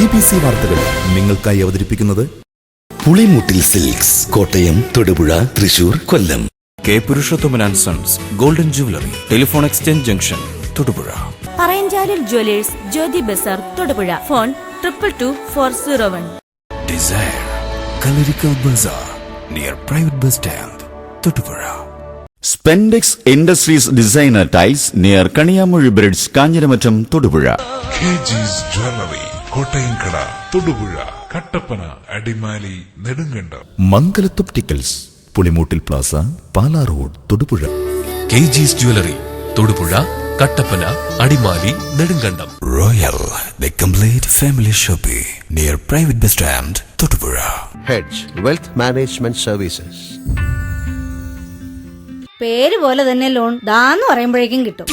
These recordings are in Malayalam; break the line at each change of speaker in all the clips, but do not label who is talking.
BBC വാർത്തകൾ നിങ്ങൾക്കായി അവതരിപ്പിക്കുന്നത് Pulimoottil silks, Kottayam, Thodupuzha, Thrissur, Kollam.
K Purushothaman and sons golden jewellery, telephone exchange junction, Thodupuzha.
Parayanchalil jewellers, Jyothi ബസാർ, തൊടുപുഴ. ഫോൺ 222401.
ഡിസൈർ കലരിക്കൽ ബസാർ near private bus stand, Thodupuzha.
Spandex industries designer tiles near Kaniyamozhi bridge, Kanjiramattom, Thodupuzha.
KG's jewellery, Kottayamkada, Thodupuzha, Kattappana, Adimali, Nedumkandam.
മംഗലത്തൊപ്റ്റിക്കൽസ്, Pulimoottil plaza, Pala road, Thodupuzha.
KG's jewellery, Thodupuzha, Kattappana, Adimali, Nedumkandam.
Royal the complete family shopping near private bus stand, Thodupuzha.
Hedge wealth management services.
പേര് പോലെ തന്നെ ലോൺ ദാന്ന് പറയുമ്പോഴേക്കും കിട്ടും.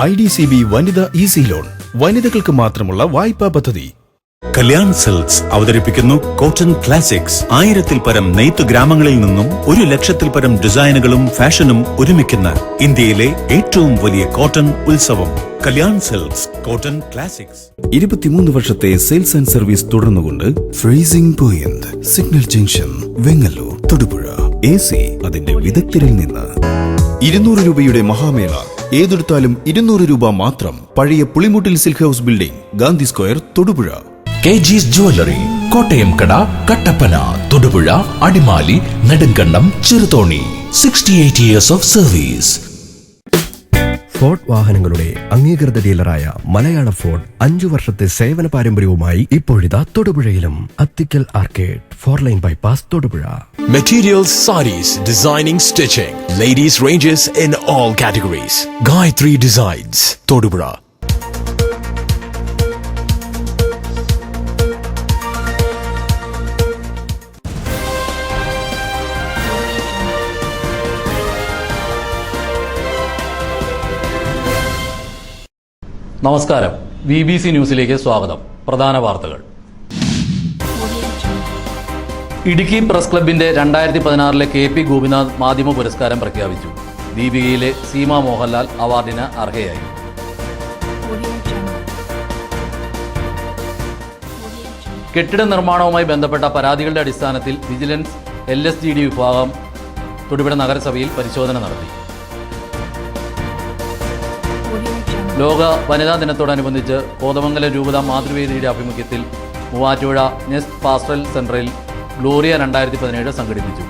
IDCB വനിതാ ഈസി ലോൺ, വനിതകൾക്ക് മാത്രമുള്ള വായ്പാ പദ്ധതി.
കല്യാൺ സിൽക്സ് അവതരിപ്പിക്കുന്നു കോട്ടൺ ക്ലാസിക്സ്. 1000-ൽ പരം നെയ്ത്ത് ഗ്രാമങ്ങളിൽ നിന്നും 100,000-ൽ പരം ഡിസൈനുകളും ഫാഷനും ഒരുമിക്കുന്ന ഇന്ത്യയിലെ ഏറ്റവും വലിയ കോട്ടൺ ഉത്സവം. Kalyan silks cotton classics.
23 വർഷത്തെ സെയിൽസ് ആൻഡ് സർവീസ് തുടർന്നുകൊണ്ട് freezing point, signal junction, Vengalloor, Thodupuzha. AC അതിന്റെ വിദഗ്ധരിൽ നിന്ന്. 200 രൂപയുടെ മഹാമേള, ഏതെടുത്താലും 200 രൂപ മാത്രം. പഴയ Pulimoottil silk house building, Gandhi square, Thodupuzha.
KG's jewellery, Kottayamkada, Kattappana, Thodupuzha, Adimali, Nedumkandam, Cheruthoni. 68 years of service.
Ford വാഹനങ്ങളുടെ അംഗീകൃത ഡീലറായ മലയാള ഫോർഡ് 5 വർഷത്തെ സേവന പാരമ്പര്യവുമായി ഇപ്പോഴിതാ തൊടുപുഴയിലും. Athikkal arcade, 4 line bypass, Thodupuzha.
Materials, sarees, designing, stitching, ladies ranges in all categories. Gayatri Designs, Thodupuzha.
നമസ്കാരം, BBC ന്യൂസിലേക്ക് സ്വാഗതം. പ്രധാന വാർത്തകൾ. ഇടുക്കി പ്രസ് ക്ലബിന്റെ 2016 KP ഗോപിനാഥ് മാധ്യമ പുരസ്കാരം പ്രഖ്യാപിച്ചു. ദീപികയിലെ സീമ മോഹൻലാൽ അവാർഡിന് അർഹയായി. കെട്ടിട നിർമ്മാണവുമായി ബന്ധപ്പെട്ട പരാതികളുടെ അടിസ്ഥാനത്തിൽ വിജിലൻസ് LSGD വിഭാഗം തൊടുപുഴ നഗരസഭയിൽ പരിശോധന നടത്തി. ലോക വനിതാ ദിനത്തോടനുബന്ധിച്ച് കോതമംഗലം രൂപത മാതൃവേദിയുടെ ആഭിമുഖ്യത്തിൽ മൂവാറ്റുപുഴ നെസ്റ്റ് പാസ്റ്ററൽ സെന്ററിൽ ഗ്ലോറിയ 2017 സംഘടിപ്പിച്ചു.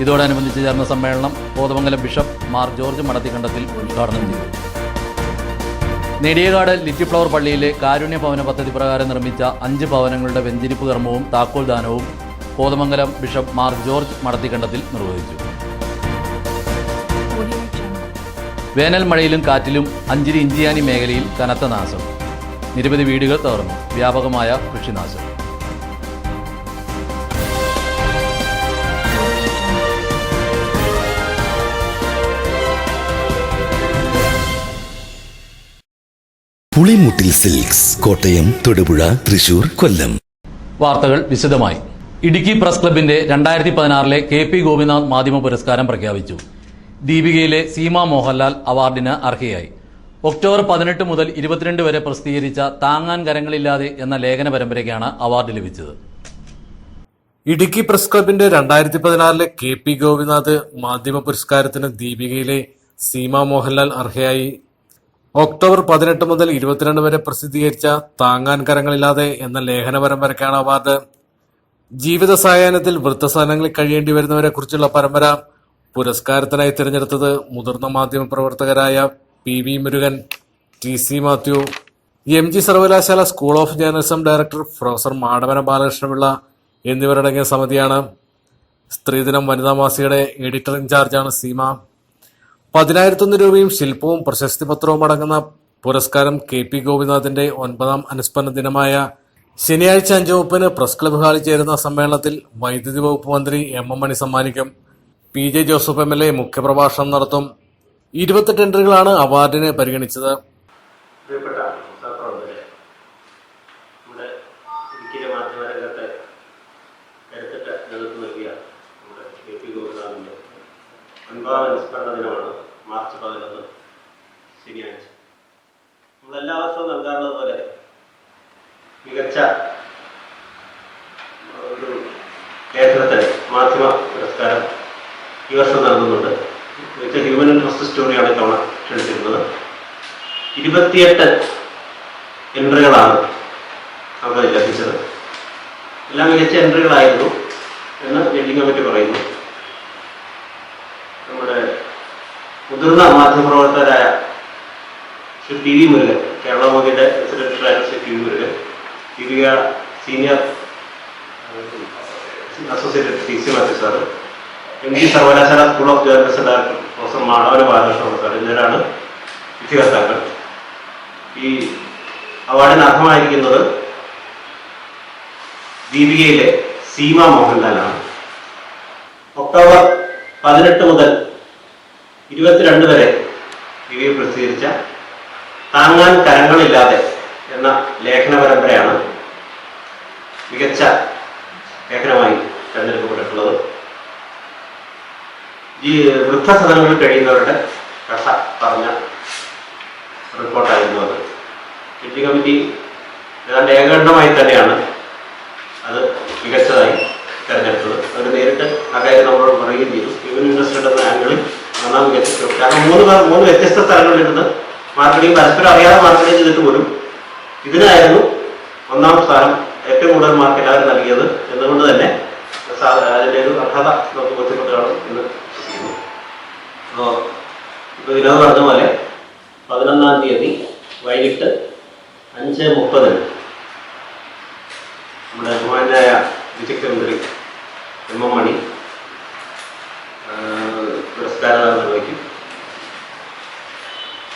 ഇതോടനുബന്ധിച്ച് ചേർന്ന സമ്മേളനം കോതമംഗലം ബിഷപ്പ് മാർ ജോർജ് മടത്തിക്കണ്ടത്തിൽ ഉദ്ഘാടനം ചെയ്തു. നെടിയകാട് ലിറ്റിൽ ഫ്ലവർ പള്ളിയിലെ കാരുണ്യ ഭവന പദ്ധതി പ്രകാരം നിർമ്മിച്ച 5 ഭവനങ്ങളുടെ വെഞ്ചരിപ്പ് കർമ്മവും താക്കോൽ ദാനവും കോതമംഗലം ബിഷപ്പ് മാർ ജോർജ് മടത്തിക്കണ്ടത്തിൽ നിർവഹിച്ചു. വേനൽ മഴയിലും കാറ്റിലും അഞ്ചിരി ഇഞ്ചിയാനി മേഖലയിൽ കനത്ത നാശം. നിരവധി വീടുകൾ തകർന്നു. വ്യാപകമായ കൃഷിനാശം.
പുളിമൂട്ടിൽ സിൽക്സ്, കോട്ടയം, തൊടുപുഴ, തൃശൂർ, കൊല്ലം.
വാർത്തകൾ വിശദമായി. ഇടുക്കി പ്രസ് ക്ലബിന്റെ 2016 KP ഗോപിനാഥ് മാധ്യമ പുരസ്കാരം പ്രഖ്യാപിച്ചു. ദീപികയിലെ സീമ മോഹൻലാൽ അവാർഡിന് അർഹയായി. ഒക്ടോബർ 18 മുതൽ 22 വരെ പ്രസിദ്ധീകരിച്ച താങ്ങാൻ കരങ്ങളില്ലാതെ എന്ന ലേഖന പരമ്പരയ്ക്കാണ് അവാർഡ് ലഭിച്ചത്.
ഇടുക്കി പ്രസ് ക്ലബിന്റെ 2016 KP ഗോപിനാഥ് മാധ്യമ പുരസ്കാരത്തിന് ദീപികയിലെ സീമ മോഹൻലാൽ അർഹയായി. ഒക്ടോബർ 18 മുതൽ 22 വരെ പ്രസിദ്ധീകരിച്ച താങ്ങാൻ കരങ്ങളില്ലാതെ എന്ന ലേഖന പരമ്പരയ്ക്കാണ് അവാർഡ്. ജീവിത സായാഹ്നത്തിൽ വൃദ്ധസദനങ്ങളിൽ കഴിയേണ്ടി വരുന്നവരെ കുറിച്ചുള്ള പരമ്പര പുരസ്കാരത്തിനായി തിരഞ്ഞെടുത്തത് മുതിർന്ന മാധ്യമ പ്രവർത്തകരായ PV Murugan, TC Mathew, MG സർവകലാശാല school of journalism director professor Madavana Balakrishnapillai എന്നിവരടങ്ങിയ സമിതിയാണ്. സ്ത്രീദിനം വനിതാ മാസികയുടെ എഡിറ്റർ ഇൻചാർജാണ് സീമ. 10,001 രൂപയും ശില്പവും പ്രശസ്തി പത്രവും അടങ്ങുന്ന പുരസ്കാരം KP ഗോപിനാഥിന്റെ 9ാം അനുസ്മരണ ദിനമായ ശനിയാഴ്ച 5:30 പ്രസ് ക്ലബ് ഹാളിൽ ചേരുന്ന സമ്മേളനത്തിൽ വൈദ്യുതി വകുപ്പ് മന്ത്രി MM മണി സമ്മാനിക്കും. PJ ജോസഫ് MLA മുഖ്യപ്രഭാഷണം നടത്തും. 28 എൻട്രികളാണ് അവാർഡിന് പരിഗണിച്ചത്.
അനുസ്മരണ ദിനമാണ് മാർച്ച് 11 ശനിയാഴ്ച. നമ്മളെല്ലാ വർഷവും നൽകാറുള്ളത് പോലെ മികച്ച ഒരു ലേഖനത്തിന് മാധ്യമ പുരസ്കാരം ഈ വർഷം നൽകുന്നുണ്ട്. മികച്ച ഹ്യൂമൻ ഇൻട്രസ്റ്റ് സ്റ്റോറിയാണ് ഇത്തവണ ക്ഷണിച്ചിരുന്നത്. 28 എൻട്രികളാണ് നമുക്ക് ലഭിച്ചത്. എല്ലാം മികച്ച എൻട്രികളായിരുന്നു എന്ന് ജഡ്ജിംഗ് കമ്മിറ്റി പറയുന്നു. നമ്മുടെ മുതിർന്ന മാധ്യമപ്രവർത്തകരായ ശ്രീ ടി വി മുരുകൻ, കേരള മോദിയുടെ പ്രസിഡന്റായ Shri T V Murukan, Deepika senior associate T C Mathew sir, MD സർവകലാശാല school of journalism director professor മാണവന ബാലകൃഷ്ണ സാർ എന്നിവരാണ് വിധികർത്താക്കൾ. ഈ അവാർഡിന് അർഹമായിരിക്കുന്നത് ദീപികയിലെ സീമ മോഹൻലാലാണ്. ഒക്ടോബർ 18 മുതൽ 22 വരെ ദീപിക പ്രസിദ്ധീകരിച്ച താങ്ങാൻ കരങ്ങളില്ലാതെ എന്ന ലേഖന പരമ്പരയാണ് മികച്ച ലേഖനമായി തിരഞ്ഞെടുക്കപ്പെട്ടിട്ടുള്ളത്. ഈ വൃദ്ധസദനങ്ങളിൽ കഴിയുന്നവരുടെ കഥ പറഞ്ഞ റിപ്പോർട്ടായിരുന്നു അത്. ജഡ്ജിംഗ് കമ്മിറ്റി ഏതാണ്ട് ഏകണ്ഠമായി തന്നെയാണ് അത് മികച്ചതായി തിരഞ്ഞെടുത്തത്. അവർ നേരിട്ട് ആ കാര്യം നമ്മളോട് പറയുകയും ചെയ്തു. ഹ്യൂമൻ ഇൻട്രസ്റ്റ് എന്ന ആംഗിളിൽ നന്നാ മികച്ച, കാരണം 3 വ്യത്യസ്ത സ്ഥലങ്ങളിലിരുന്ന് മാർക്കറ്റിംഗ് പരസ്പരം അറിയാതെ മാർക്കറ്റിംഗ് ചെയ്തിട്ട് പോലും ഇതിനായിരുന്നു 1ാം സ്ഥാനം ഏറ്റവും കൂടുതൽ മാർക്ക് എല്ലാവരും നൽകിയത് എന്നുകൊണ്ട് തന്നെ അതിൻ്റെ ഒരു അർഹത നമുക്ക് ബോധ്യപ്പെട്ടാണ് എന്ന് വിശ്വസിക്കുന്നു. അപ്പോൾ ഇപ്പോൾ വിനോദ് പറഞ്ഞ പോലെ 11-ാം തീയതി വൈകിട്ട് 5:30 നമ്മുടെ ബഹുമാനായ ഡിസ്ട്രിക്ട് മന്ത്രി എം മണി പുരസ്കാരം നിർവഹിക്കും.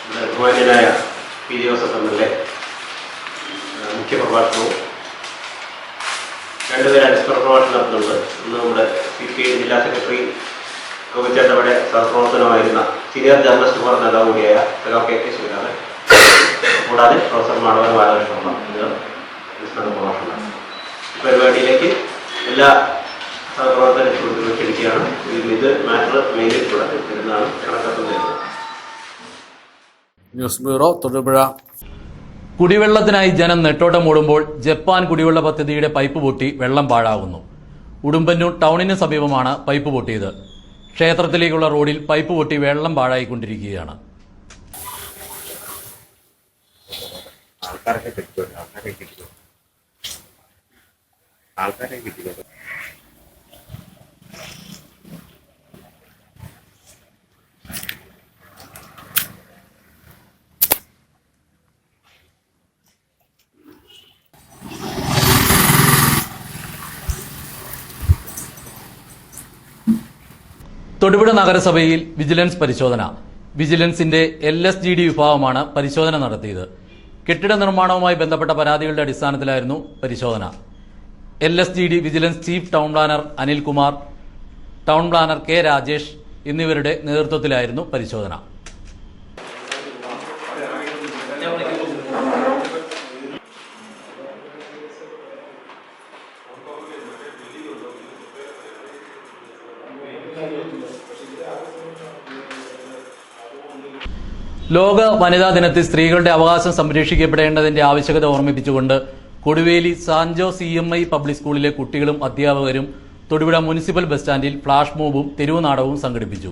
നമ്മുടെ ബഹുമാനായ പി ജോസഫ് MLA മുഖ്യപ്രഭാഷണവും 2 പേര് അനുസ്മരണ പ്രഭാഷണം നടത്തുന്നുണ്ട്. ഇന്ന് നമ്മുടെ CPI ജില്ലാ സെക്രട്ടറി ഗോപിച്ചേട്ടയുടെ സഹപ്രവർത്തനമായിരുന്ന സീനിയർ ജേർണലിസ്റ്റ് ഫോറം നേതാവ് കൂടിയായ KK ശിവരാമൻ, കൂടാതെ പ്രൊഫസർ മാണവൻ ബാലകൃഷ്ണ എന്നിവർ അനുസ്മരണ പ്രഭാഷണം നടത്തും. ഈ പരിപാടിയിലേക്ക് എല്ലാ സഹപ്രവർത്തകരെ സുഹൃത്തുക്കളെ ക്ഷണിക്കുകയാണ്. ഇത് മാറ്റർ മെയിലിൽ കൂടെ വരുന്നതാണ് കണക്കാക്കുന്നത്.
News bureau, Thodupuzha.
കുടിവെള്ളത്തിനായി ജനം നെട്ടോട്ടം ഓടുമ്പോൾ ജപ്പാൻ കുടിവെള്ള പദ്ധതിയുടെ പൈപ്പ് പൊട്ടി വെള്ളം പാഴാകുന്നു. ഉടുമ്പന്നൂർ ടൗണിന് സമീപമാണ് പൈപ്പ് പൊട്ടിയത്. ക്ഷേത്രത്തിലേക്കുള്ള റോഡിൽ പൈപ്പ് പൊട്ടി വെള്ളം പാഴായിക്കൊണ്ടിരിക്കുകയാണ്. തൊടുപുഴ നഗരസഭയിൽ വിജിലൻസ് പരിശോധന. വിജിലൻസിന്റെ LSGD വിഭാഗമാണ് പരിശോധന നടത്തിയത്. കെട്ടിട നിർമ്മാണവുമായി ബന്ധപ്പെട്ട പരാതികളുടെ അടിസ്ഥാനത്തിലായിരുന്നു പരിശോധന. LSGD vigilance chief town planar Anilkumar, town planar K Rajesh എന്നിവരുടെ നേതൃത്വത്തിലായിരുന്നു പരിശോധന. ലോക വനിതാ ദിനത്തിൽ സ്ത്രീകളുടെ അവകാശം സംരക്ഷിക്കപ്പെടേണ്ടതിന്റെ ആവശ്യകത ഓർമ്മിപ്പിച്ചുകൊണ്ട് കൊടുവേലി സാൻജോ CMI പബ്ലിക് സ്കൂളിലെ കുട്ടികളും അധ്യാപകരും തൊടുപുഴ മുനിസിപ്പൽ ബസ് സ്റ്റാൻഡിൽ ഫ്ളാഷ് മോബും തെരുവ് നാടകവും സംഘടിപ്പിച്ചു.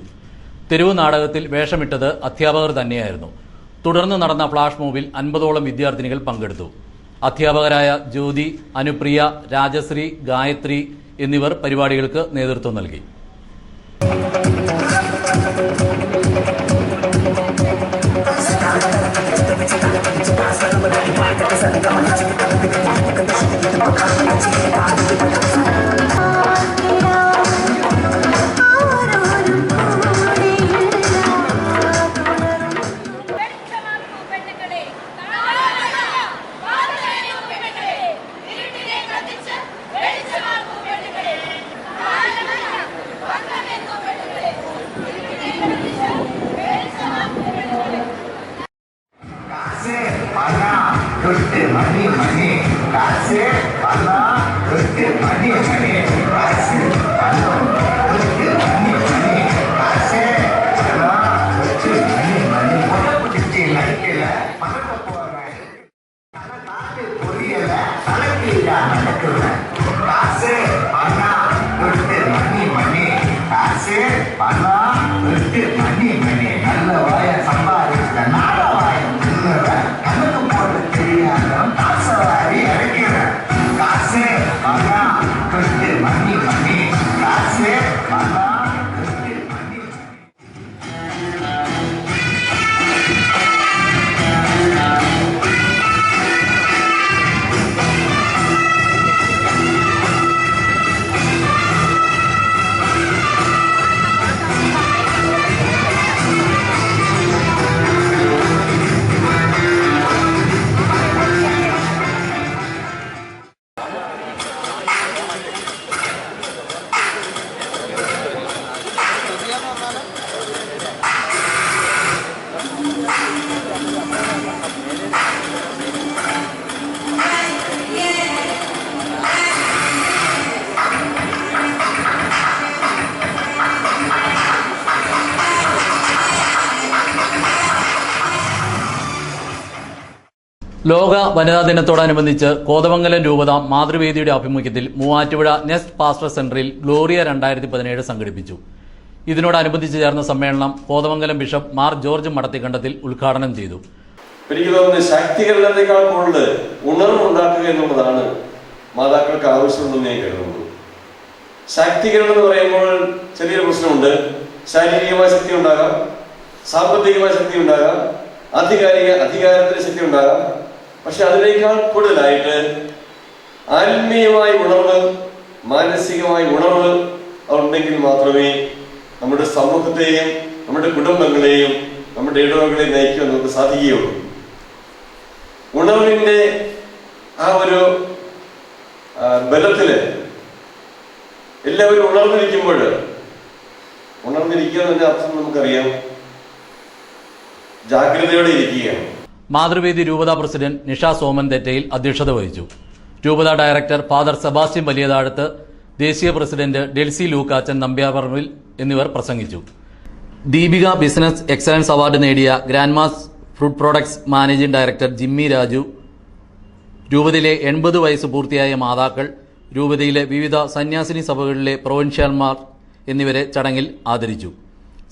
തെരുവ് നാടകത്തിൽ വേഷമിട്ടത് അധ്യാപകർ തന്നെയായിരുന്നു. തുടർന്ന് നടന്ന ഫ്ളാഷ് മോബിൽ 50ഓളം വിദ്യാർത്ഥിനികൾ പങ്കെടുത്തു. അധ്യാപകരായ ജ്യോതി, അനുപ്രിയ, രാജശ്രീ, ഗായത്രി എന്നിവർ പരിപാടികൾക്ക് നേതൃത്വം നൽകി.
Mani,
ലോക വനിതാ ദിനത്തോടനുബന്ധിച്ച് കോതമംഗലം രൂപത മാതൃവേദിയുടെ ആഭിമുഖ്യത്തിൽ മൂവാറ്റുപുഴ നെസ്റ്റ് പാസ്റ്റർ സെന്ററിൽ ഗ്ലോറിയ 2017 സംഘടിപ്പിച്ചു. ഇതിനോടനുബന്ധിച്ച് ചേർന്ന സമ്മേളനം കോതമംഗലം ബിഷപ്പ് മാർ ജോർജ് മടത്തിക്കണ്ടത്തിൽ ഉദ്ഘാടനം ചെയ്തു.
എനിക്ക് തോന്നുന്നത് ശാക്തീകരണത്തെക്കാൾ കൂടുതൽ ഉണർവുണ്ടാക്കുക എന്നുള്ളതാണ് മാതാക്കൾക്ക് ആവശ്യമുണ്ടെന്ന് ഞാൻ കരുതുന്നു. ശാക്തീകരണം എന്ന് പറയുമ്പോൾ ചെറിയൊരു പ്രശ്നമുണ്ട്. ശാരീരികമായ ശക്തി ഉണ്ടാകാം, സാമ്പത്തികമായ ശക്തി ഉണ്ടാകാം, അധികാരത്തിന്റെ ശക്തി ഉണ്ടാകാം. പക്ഷെ അതിനേക്കാൾ കൂടുതലായിട്ട് ആത്മീയമായ ഉണർവ്, മാനസികമായ ഉണർവ് ഉണ്ടെങ്കിൽ മാത്രമേ നമ്മുടെ സമൂഹത്തെയും നമ്മുടെ കുടുംബങ്ങളെയും നമ്മുടെ ഇടവകളെയും നയിക്കാൻ നമുക്ക് സാധിക്കുകയുള്ളൂ. ഉണർവിന്റെ ആ ഒരു ബലത്തില് എല്ലാവരും ഉണർന്നിരിക്കുമ്പോൾ, ഉണർന്നിരിക്കുക എന്നതിന്റെ അർത്ഥം നമുക്കറിയാം, ജാഗ്രതയോടെ ഇരിക്കുകയാണ്.
മാതൃവേദി രൂപതാ പ്രസിഡന്റ് നിഷ സോമൻ തെറ്റയിൽ അധ്യക്ഷത വഹിച്ചു. രൂപതാ ഡയറക്ടർ ഫാദർ സെബാസ്റ്റ്യൻ വലിയതാഴത്ത്, ദേശീയ പ്രസിഡന്റ് ഡെൽസി ലൂക്കാച്ചൻ നമ്പ്യാപറമ്പിൽ എന്നിവർ പ്രസംഗിച്ചു. ദീപിക ബിസിനസ് എക്സലൻസ് അവാർഡ് നേടിയ grandmas fruit products managing director Jimmy Raju, രൂപതയിലെ 80 വയസ്സ് പൂർത്തിയായ മാതാക്കൾ, രൂപതയിലെ വിവിധ സന്യാസിനി സഭകളിലെ പ്രൊവിൻഷ്യൽമാർ എന്നിവരെ ചടങ്ങിൽ ആദരിച്ചു.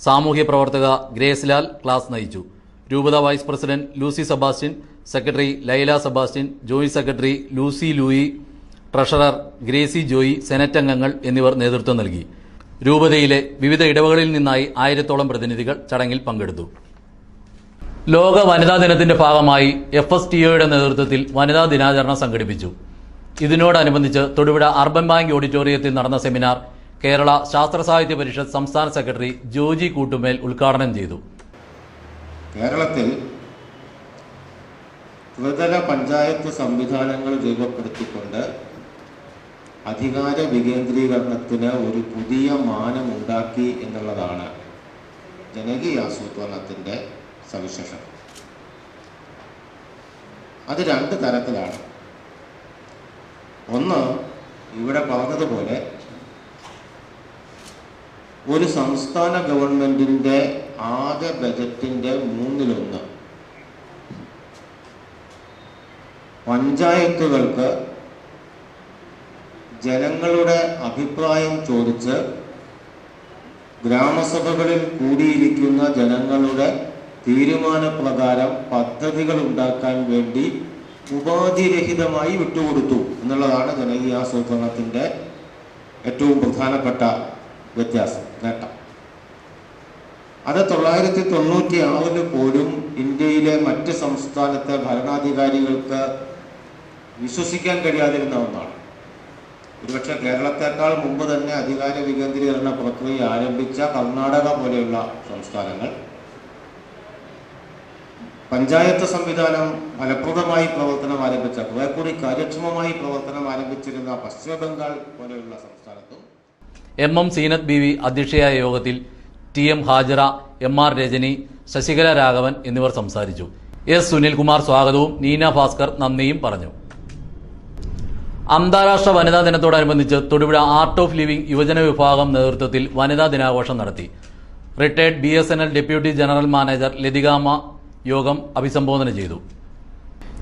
സാമൂഹ്യ പ്രവർത്തക ഗ്രേസ് ലാൽ ക്ലാസ് നയിച്ചു. രൂപത vice president Lucy Sebastian, secretary Laila Sebastian, joint secretary Lucy Louie, treasurer Gracy Joy, senate അംഗങ്ങൾ എന്നിവർ നേതൃത്വം നൽകി. രൂപതയിലെ വിവിധ ഇടവകളിൽ നിന്നായി 1000-ഓളം പ്രതിനിധികൾ ചടങ്ങിൽ പങ്കെടുത്തു. ലോക വനിതാ ദിനത്തിന്റെ ഭാഗമായി FSTOയുടെ നേതൃത്വത്തിൽ വനിതാ ദിനാചരണം സംഘടിപ്പിച്ചു. ഇതിനോടനുബന്ധിച്ച് തൊടുപുഴ അർബൻ ബാങ്ക് ഓഡിറ്റോറിയത്തിൽ നടന്ന സെമിനാർ കേരള ശാസ്ത്ര സാഹിത്യ പരിഷത്ത് സംസ്ഥാന സെക്രട്ടറി ജോജി കൂട്ടുമേൽ ഉദ്ഘാടനം ചെയ്തു.
കേരളത്തിൽ ത്രിതല പഞ്ചായത്ത് സംവിധാനങ്ങൾ രൂപപ്പെടുത്തിക്കൊണ്ട് അധികാര വികേന്ദ്രീകരണത്തിന് ഒരു പുതിയ മാനമുണ്ടാക്കി എന്നുള്ളതാണ് ജനകീയ ആസൂത്രണത്തിൻ്റെ സവിശേഷത. അത് 2 തരത്തിലാണ്. ഒന്ന്, ഇവിടെ പറഞ്ഞതുപോലെ ഒരു സംസ്ഥാന ഗവൺമെന്റിന്റെ ആകെ ബജറ്റിന്റെ 1/3 പഞ്ചായത്തുകൾക്ക് ജനങ്ങളുടെ അഭിപ്രായം ചോദിച്ച് ഗ്രാമസഭകളിൽ കൂടിയിരിക്കുന്ന ജനങ്ങളുടെ തീരുമാനപ്രകാരം പദ്ധതികൾ ഉണ്ടാക്കാൻ വേണ്ടി ഉപാധിരഹിതമായി വിട്ടുകൊടുത്തു എന്നുള്ളതാണ് ജനകീയാസൂത്രണത്തിൻ്റെ ഏറ്റവും പ്രധാനപ്പെട്ട വ്യത്യാസം, നേട്ടം. അത് 1996 പോലും ഇന്ത്യയിലെ മറ്റ് സംസ്ഥാനത്തെ ഭരണാധികാരികൾക്ക് വിശ്വസിക്കാൻ കഴിയാതിരുന്ന ഒന്നാണ്. ഒരുപക്ഷെ കേരളത്തെക്കാൾ മുമ്പ് തന്നെ അധികാര വികേന്ദ്രീകരണ പ്രക്രിയ ആരംഭിച്ച കർണാടക പോലെയുള്ള സംസ്ഥാനങ്ങൾ പഞ്ചായത്ത് സംവിധാനം ഫലപ്രദമായി പ്രവർത്തനം ആരംഭിച്ച, കുറെ കൂടി കാര്യക്ഷമമായി പ്രവർത്തനം ആരംഭിച്ചിരുന്ന പശ്ചിമ ബംഗാൾ പോലെയുള്ള സംസ്ഥാനത്തും.
MM സീനത്ത് ബീവി അധ്യക്ഷയായ യോഗത്തിൽ TM ഹാജറ, MR രജനി, ശശികല രാഘവൻ എന്നിവർ സംസാരിച്ചു. S സുനിൽകുമാർ സ്വാഗതവും നീന ഭാസ്കർ നന്ദിയും പറഞ്ഞു. അന്താരാഷ്ട്ര വനിതാ ദിനത്തോടനുബന്ധിച്ച് തൊടുപുഴ ആർട്ട് ഓഫ് ലിവിംഗ് യുവജന വിഭാഗം നേതൃത്വത്തിൽ വനിതാ ദിനാഘോഷം നടത്തി. Retired BSNL deputy general manager Lathikamma യോഗം അഭിസംബോധന ചെയ്തു.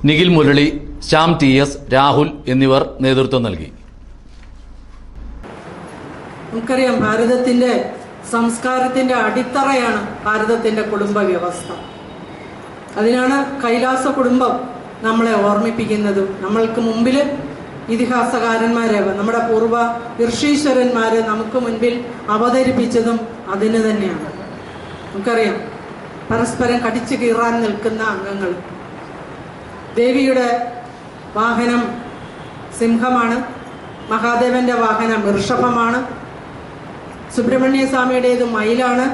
നിഖിൽ മുരളി, ശ്യാം TS, രാഹുൽ എന്നിവർ നേതൃത്വം നൽകി.
നമുക്കറിയാം, ഭാരതത്തിന്റെ സംസ്കാരത്തിൻ്റെ അടിത്തറയാണ് ഭാരതത്തിൻ്റെ കുടുംബ വ്യവസ്ഥ. അതിനാണ് കൈലാസ കുടുംബം നമ്മളെ ഓർമ്മിപ്പിക്കുന്നതും നമ്മൾക്ക് മുമ്പിൽ ഇതിഹാസകാരന്മാരെ നമ്മുടെ പൂർവ്വ ഋഷീശ്വരന്മാരെ നമുക്ക് മുൻപിൽ അവതരിപ്പിച്ചതും അതിന് തന്നെയാണ്. നമുക്കറിയാം, പരസ്പരം കടിച്ചു കീറാൻ നിൽക്കുന്ന അംഗങ്ങൾ. ദേവിയുടെ വാഹനം സിംഹമാണ്, മഹാദേവന്റെ വാഹനം ഋഷഭമാണ്, സുബ്രഹ്മണ്യ സ്വാമിയുടേത് മയിലാണ്,